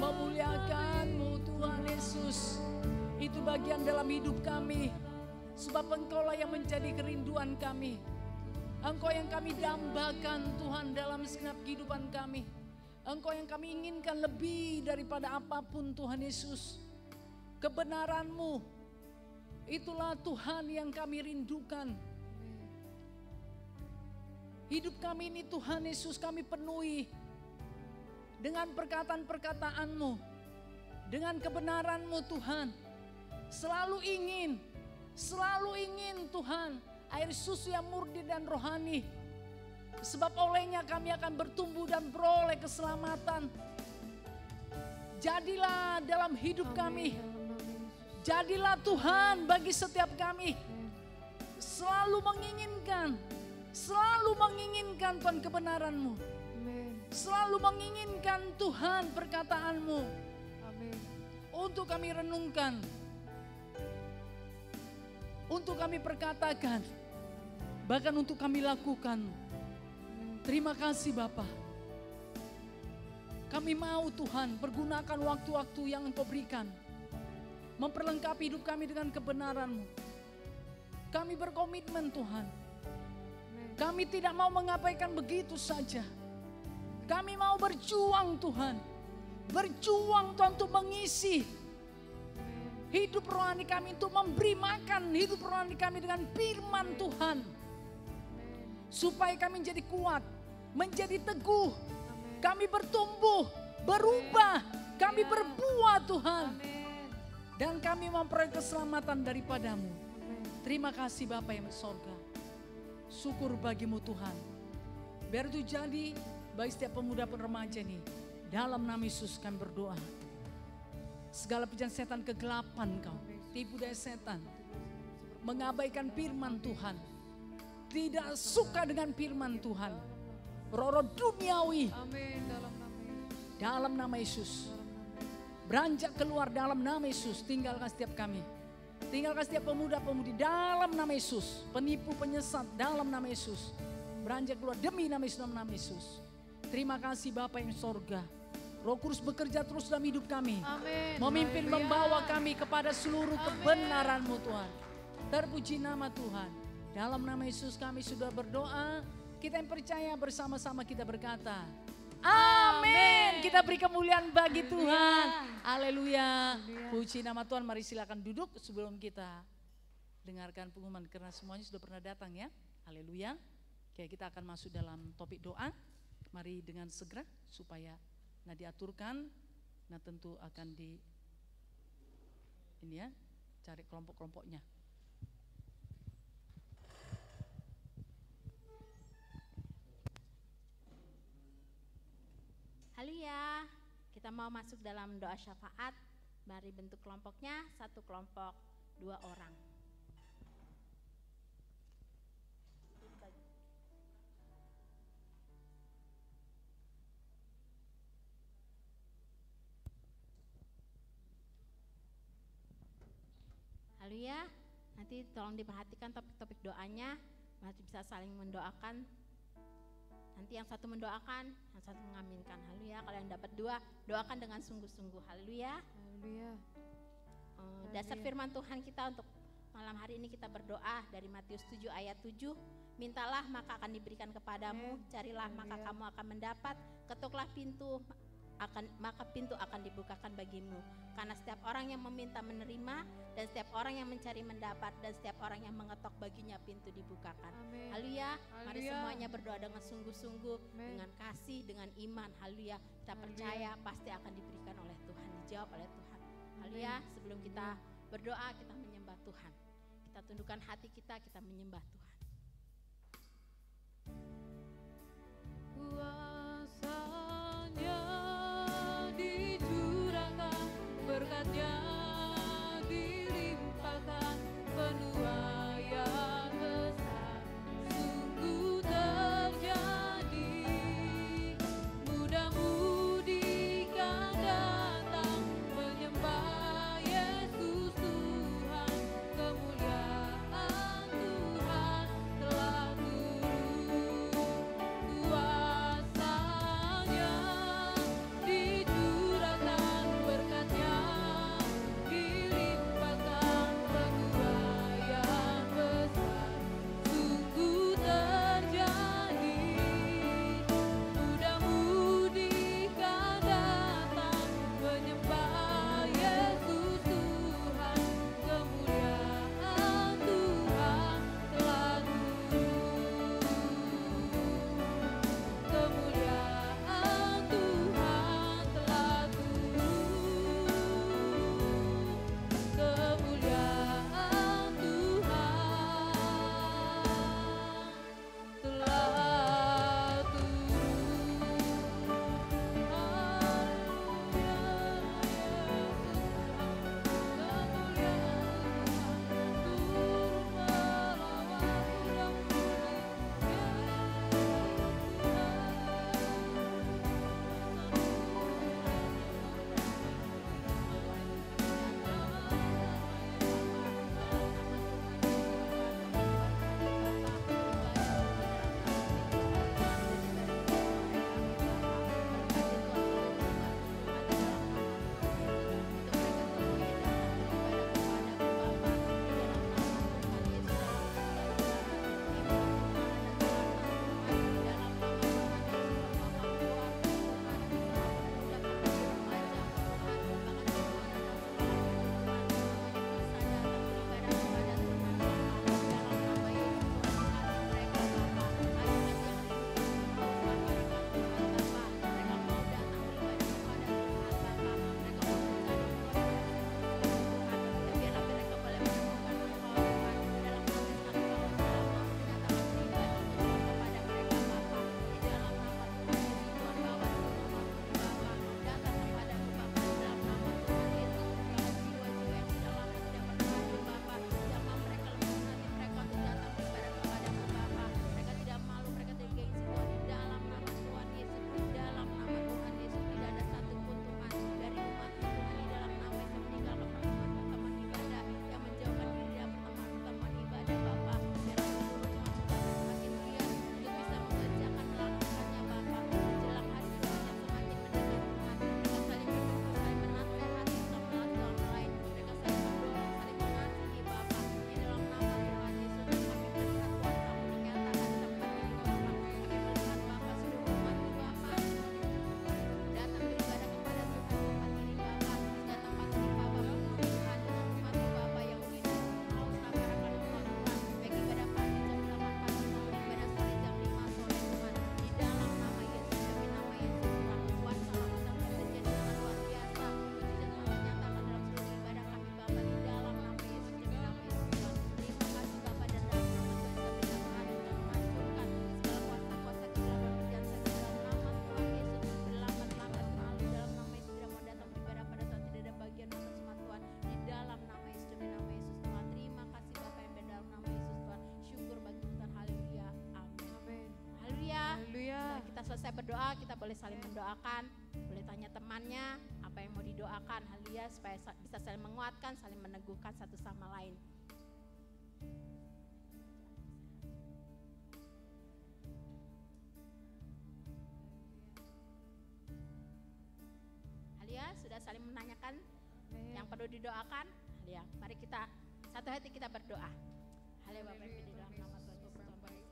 memuliakan-Mu Tuhan Yesus. Itu bagian dalam hidup kami, sebab Engkau-lah yang menjadi kerinduan kami. Engkau yang kami dambakan Tuhan dalam segenap kehidupan kami. Engkau yang kami inginkan lebih daripada apapun Tuhan Yesus. Kebenaran-Mu, itulah Tuhan yang kami rindukan. Hidup kami ini Tuhan Yesus kami penuhi dengan perkataan-perkataan-Mu, dengan kebenaran-Mu Tuhan. Selalu ingin Tuhan air susu yang murni dan rohani. Sebab olehnya kami akan bertumbuh dan beroleh keselamatan. Jadilah dalam hidup kami. Jadilah Tuhan bagi setiap kami. Selalu menginginkan Tuhan kebenaran-Mu. Selalu menginginkan Tuhan perkataan-Mu. Untuk kami renungkan. Untuk kami perkatakan. Bahkan untuk kami lakukan. Terima kasih Bapa. Kami mau Tuhan pergunakan waktu-waktu yang Engkau berikan. Memperlengkapi hidup kami dengan kebenaran-Mu. Kami berkomitmen Tuhan. Kami tidak mau mengabaikan begitu saja. Kami mau berjuang Tuhan. Berjuang Tuhan untuk mengisi hidup rohani kami, untuk memberi makan hidup rohani kami dengan firman Tuhan. Supaya kami menjadi kuat, menjadi teguh. Kami bertumbuh, berubah, kami berbuah Tuhan. Dan kami memperoleh keselamatan daripada-Mu. Terima kasih Bapa yang di sorga. Syukur bagi-Mu Tuhan. Biar itu jadi bagi setiap pemuda dan remaja ini. Dalam nama Yesus kami berdoa. Segala pikiran setan, kegelapan kau, tipu daya setan, mengabaikan firman Tuhan, tidak suka dengan firman Tuhan, roh-roh duniawi, dalam nama Yesus, beranjak keluar dalam nama Yesus, tinggalkan setiap kami. Tinggalkan setiap pemuda-pemudi dalam nama Yesus. Penipu, penyesat dalam nama Yesus. Beranjak keluar demi nama Yesus, dalam nama Yesus. Terima kasih Bapa yang sorga. Roh Kudus bekerja terus dalam hidup kami. Amin. Memimpin, Haleluya. membawa kami kepada seluruh Amin. kebenaran-Mu Tuhan. Terpuji nama Tuhan. Dalam nama Yesus kami sudah berdoa. Kita yang percaya bersama-sama kita berkata, amin. Kita beri kemuliaan bagi Tuhan. Haleluya. Puji nama Tuhan. Mari silakan duduk sebelum kita dengarkan pengumuman. Karena semuanya sudah pernah datang ya. Haleluya. Oke, kita akan masuk dalam topik doa. Mari dengan segera supaya diaturkan. Nah tentu akan cari kelompok-kelompoknya. Haleluya, kita mau masuk dalam doa syafaat. Mari bentuk kelompoknya, satu kelompok 2 orang. Haleluya, nanti tolong diperhatikan topik-topik doanya. Mari bisa saling mendoakan. Nanti yang satu mendoakan, yang satu mengaminkan. Haleluya. Kalau yang dapat 2, doakan dengan sungguh-sungguh. Haleluya. Haleluya. Dasar firman Tuhan kita untuk malam hari ini kita berdoa dari Matius 7 ayat 7. Mintalah maka akan diberikan kepadamu, carilah maka kamu akan mendapat, ketuklah pintu maka pintu akan dibukakan bagimu. Karena setiap orang yang meminta menerima, dan setiap orang yang mencari mendapat, dan setiap orang yang mengetok baginya pintu dibukakan. Haleluya. Mari semuanya berdoa dengan sungguh-sungguh, dengan kasih, dengan iman. Haleluya. Kita percaya pasti akan diberikan oleh Tuhan, dijawab oleh Tuhan. Haleluya. Sebelum kita berdoa, kita menyembah Tuhan. Kita tundukkan hati kita menyembah Tuhan. Kuasanya dicurahkan, berkatnya dilimpahkan, penuaian besar sungguh terjadi. Mudah-mudi kan datang menyembah Yesus Tuhan, kemuliaan Tuhan telah turun. Kuasa Selesai berdoa, kita boleh saling mendoakan, boleh tanya temannya apa yang mau didoakan, haleluya, supaya bisa saling menguatkan, saling meneguhkan satu sama lain. Haleluya, sudah saling menanyakan yang perlu didoakan. Haleluya, mari kita satu hati kita berdoa. Haleluya, Bapak di dalam nama Tuhan Yesus, Tuhan baik.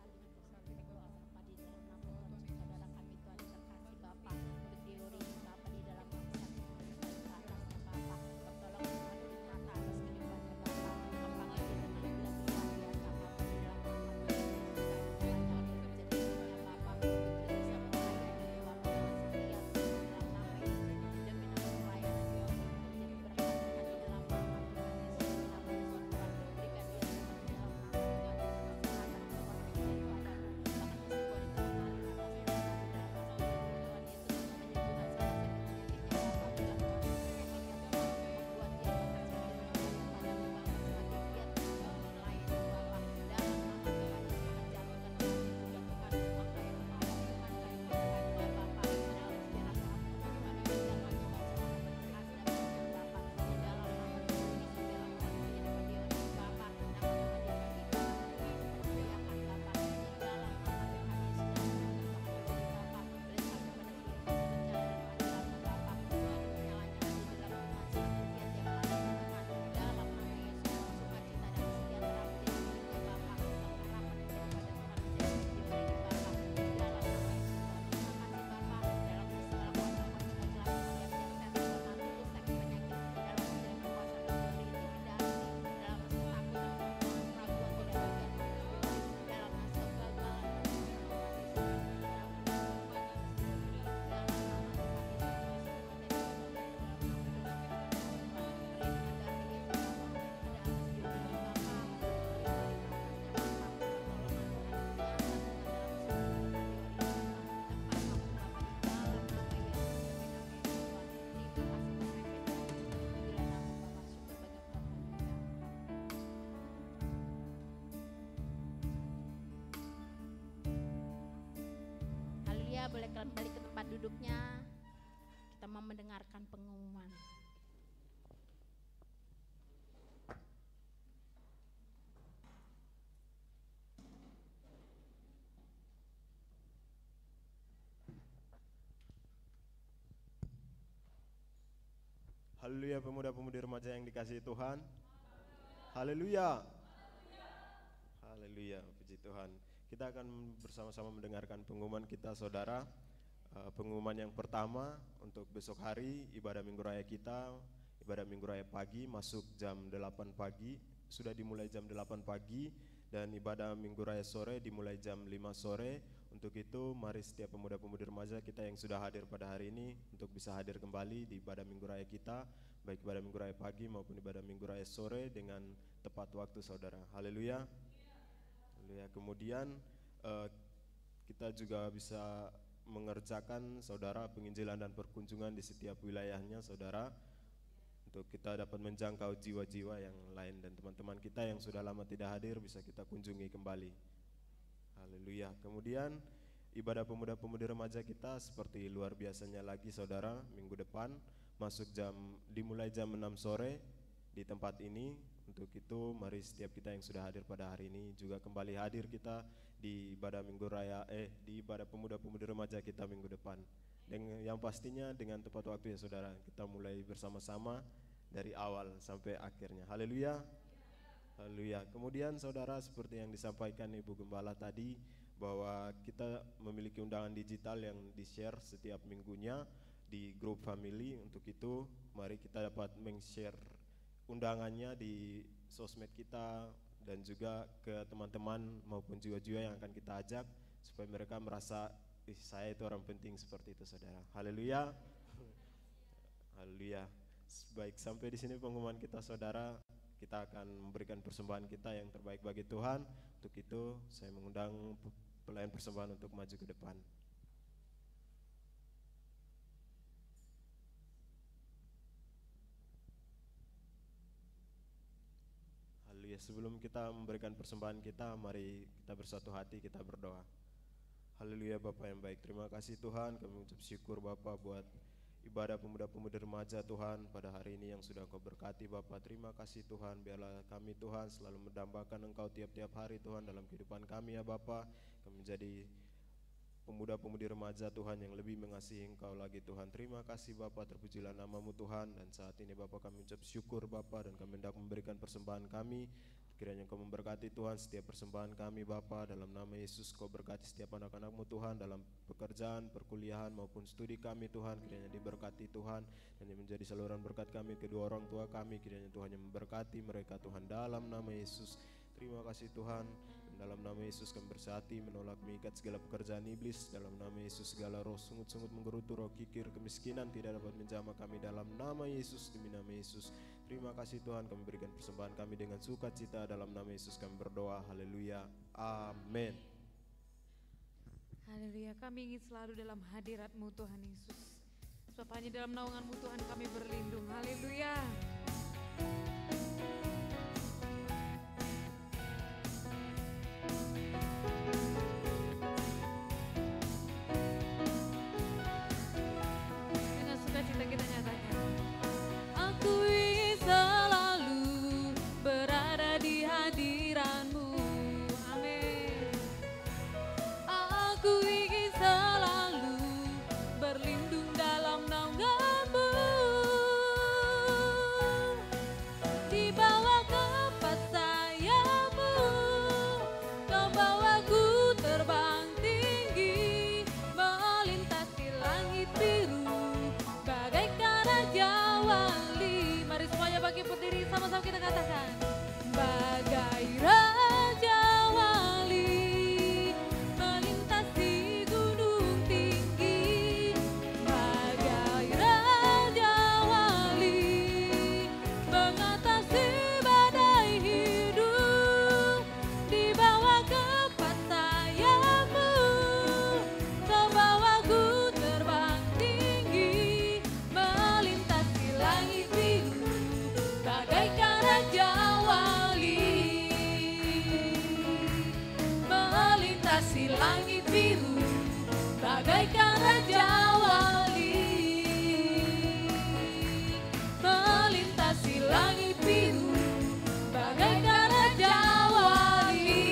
Boleh kembali ke tempat duduknya. Kita mau mendengarkan pengumuman. Haleluya, pemuda-pemudi remaja yang dikasihi Tuhan. Haleluya. Haleluya, puji Tuhan. Kita akan bersama-sama mendengarkan pengumuman kita, saudara. Pengumuman yang pertama untuk besok hari ibadah Minggu Raya kita, ibadah Minggu Raya pagi masuk jam 8 pagi, sudah dimulai jam 8 pagi, dan ibadah Minggu Raya sore dimulai jam 5 sore. Untuk itu mari setiap pemuda-pemudi remaja kita yang sudah hadir pada hari ini untuk bisa hadir kembali di ibadah Minggu Raya kita, baik ibadah Minggu Raya pagi maupun ibadah Minggu Raya sore dengan tepat waktu, saudara. Haleluya. Ya, kemudian kita juga bisa mengerjakan, saudara, penginjilan dan perkunjungan di setiap wilayahnya, saudara, untuk kita dapat menjangkau jiwa-jiwa yang lain, dan teman-teman kita yang sudah lama tidak hadir bisa kita kunjungi kembali. Haleluya. Kemudian ibadah pemuda-pemudi remaja kita seperti luar biasanya lagi, saudara, minggu depan dimulai jam 6 sore di tempat ini. Untuk itu mari setiap kita yang sudah hadir pada hari ini juga kembali hadir kita di ibadah Minggu Raya di ibadah pemuda-pemudi remaja kita minggu depan. Dengan yang pastinya dengan tepat waktu ya saudara, kita mulai bersama-sama dari awal sampai akhirnya. Haleluya. Haleluya. Kemudian saudara, seperti yang disampaikan Ibu Gembala tadi, bahwa kita memiliki undangan digital yang di-share setiap minggunya di grup family. Untuk itu mari kita dapat meng-share undangannya di sosmed kita dan juga ke teman-teman maupun jiwa-jiwa yang akan kita ajak supaya mereka merasa saya itu orang penting seperti itu saudara. Haleluya. Haleluya. Baik, sampai di sini pengumuman kita saudara. Kita akan memberikan persembahan kita yang terbaik bagi Tuhan. Untuk itu saya mengundang pelayan persembahan untuk maju ke depan. Haleluya. Sebelum kita memberikan persembahan kita, mari kita bersatu hati, kita berdoa. Haleluya. Bapa yang baik, terima kasih Tuhan, kami mengucap syukur Bapa buat ibadah pemuda-pemudi remaja Tuhan pada hari ini yang sudah Engkau berkati Bapa. Terima kasih Tuhan, biarlah kami Tuhan selalu mendambakan Engkau tiap-tiap hari Tuhan dalam kehidupan kami ya Bapa. Kami menjadi pemuda-pemudi remaja Tuhan yang lebih mengasihi Engkau lagi Tuhan. Terima kasih Bapa, terpujilah nama-Mu Tuhan. Dan saat ini Bapa kami ucap syukur Bapa, dan kami hendak memberikan persembahan kami. Kiranya Engkau memberkati Tuhan setiap persembahan kami Bapa, dalam nama Yesus. Kau berkati setiap anak-anak-Mu Tuhan dalam pekerjaan, perkuliahan maupun studi kami Tuhan. Kiranya diberkati Tuhan, dan yang menjadi saluran berkat kami kedua orang tua kami. Kiranya Tuhan yang memberkati mereka Tuhan dalam nama Yesus. Terima kasih Tuhan. Dalam nama Yesus kami bersati menolak mengikat segala pekerjaan iblis. Dalam nama Yesus segala roh sungut-sungut menggerutu, roh kikir, kemiskinan tidak dapat menjamah kami dalam nama Yesus, demi nama Yesus. Terima kasih Tuhan, kami berikan persembahan kami dengan sukacita. Dalam nama Yesus kami berdoa. Haleluya. Amin. Haleluya. Kami ingin selalu dalam hadirat-Mu Tuhan Yesus. Sebab hanya dalam naungan-Mu Tuhan kami berlindung. Haleluya. Dengan sukacita kita nyatakan, aku ingin selalu berada di hadirat-Mu. Amin. Aku ingin selalu berlindung dalam naungan-Mu, di bawah kepas sayap-Mu. Kau bawaku terbang tinggi, melintasi langit biru, bagaikan Raja Wali. Mari semuanya bangkit berdiri, sama-sama kita katakan, bagai Raja Wali, melintasi gunung tinggi, bagai Raja Wali, mengatasi badai hidup, di bawah kepas sayap-Mu. Kau bawaku terbang tinggi, melintasi langit biru, bagaikan Raja Wali, melintasi langit biru, bagaikan Raja Wali, melintasi langit biru, bagaikan Raja Wali.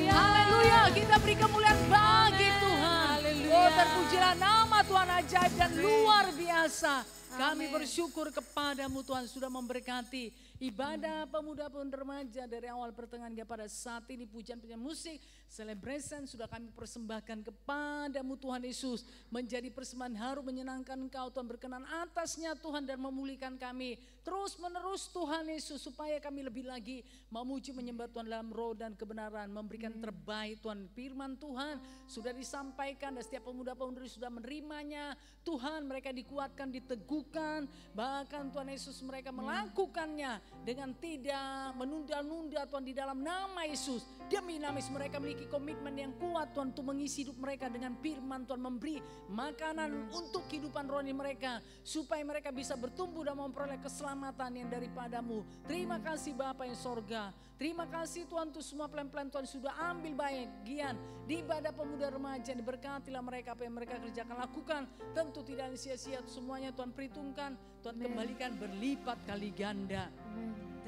Haleluya, kita beri kemuliaan bagi Tuhan. Oh, terpujilah nama Tuhan ajaib dan luar biasa. Kami bersyukur kepadamu Tuhan sudah memberkati ibadah pemuda-pemudi remaja dari awal pertengahan hingga pada saat ini. Pujian-pujian musik, celebration sudah kami persembahkan kepadamu Tuhan Yesus. Menjadi persembahan harum menyenangkan Engkau Tuhan, berkenan atasnya Tuhan dan memulihkan kami. Terus menerus Tuhan Yesus, supaya kami lebih lagi memuji menyembah Tuhan dalam roh dan kebenaran. Memberikan terbaik Tuhan, firman Tuhan sudah disampaikan dan setiap pemuda-pemudi sudah menerimanya. Tuhan, mereka dikuatkan, diteguhkan, bahkan Tuhan Yesus mereka melakukannya dengan tidak menunda-nunda Tuhan di dalam nama Yesus. Demi nama Yesus mereka memiliki komitmen yang kuat Tuhan untuk mengisi hidup mereka dengan firman Tuhan, memberi makanan untuk kehidupan rohani mereka supaya mereka bisa bertumbuh dan memperoleh keselamatan yang daripadamu. Terima kasih Bapa yang sorga. Terima kasih Tuhan untuk semua pelan-pelan Tuhan sudah ambil bagian di ibadah pemuda remaja. Diberkatilah mereka, apa yang mereka kerjakan lakukan. Tentu tidak sia-sia, semuanya Tuhan perhitungkan. Tuhan kembalikan berlipat kali ganda.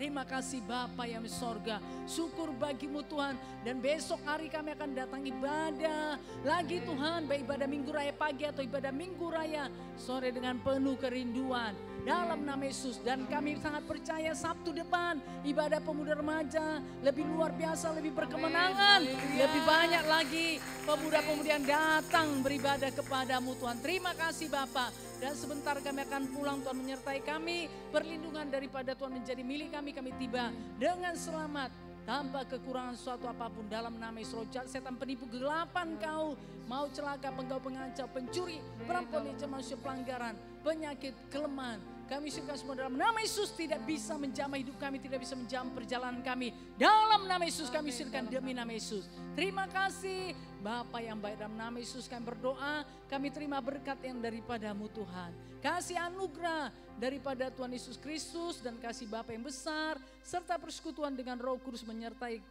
Terima kasih Bapa yang di sorga. Syukur bagimu Tuhan. Dan besok hari kami akan datang ibadah lagi Tuhan. Baik ibadah Minggu Raya pagi atau ibadah Minggu Raya sore dengan penuh kerinduan. Dalam nama Yesus. Dan kami sangat percaya Sabtu depan ibadah pemuda remaja lebih luar biasa, lebih berkemenangan. Lebih banyak lagi pemuda-pemuda yang datang beribadah kepadamu Tuhan. Terima kasih Bapa. Dan sebentar kami akan pulang, Tuhan menyertai kami. Perlindungan daripada Tuhan menjadi milik kami. Kami tiba dengan selamat tanpa kekurangan suatu apapun. Dalam nama Yesus, roh jahat, setan penipu, gelapan kau, mau celaka, penggau, pengacau, pencuri, perempuan, manusia pelanggaran, penyakit, kelemahan. Kami izinkan semua dalam nama Yesus, tidak bisa menjamah hidup kami, tidak bisa menjamah perjalanan kami. Dalam nama Yesus kami izinkan demi nama Yesus. Terima kasih Bapa yang baik, dalam nama Yesus kami berdoa, kami terima berkat yang daripadamu Tuhan. Kasih anugerah daripada Tuhan Yesus Kristus dan kasih Bapa yang besar, serta persekutuan dengan Roh Kudus menyertai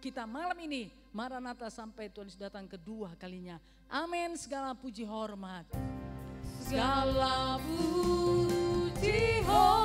kita malam ini. Maranatha sampai Tuhan Yesus datang kedua kalinya. Amin. Segala puji hormat. Segala puji hormat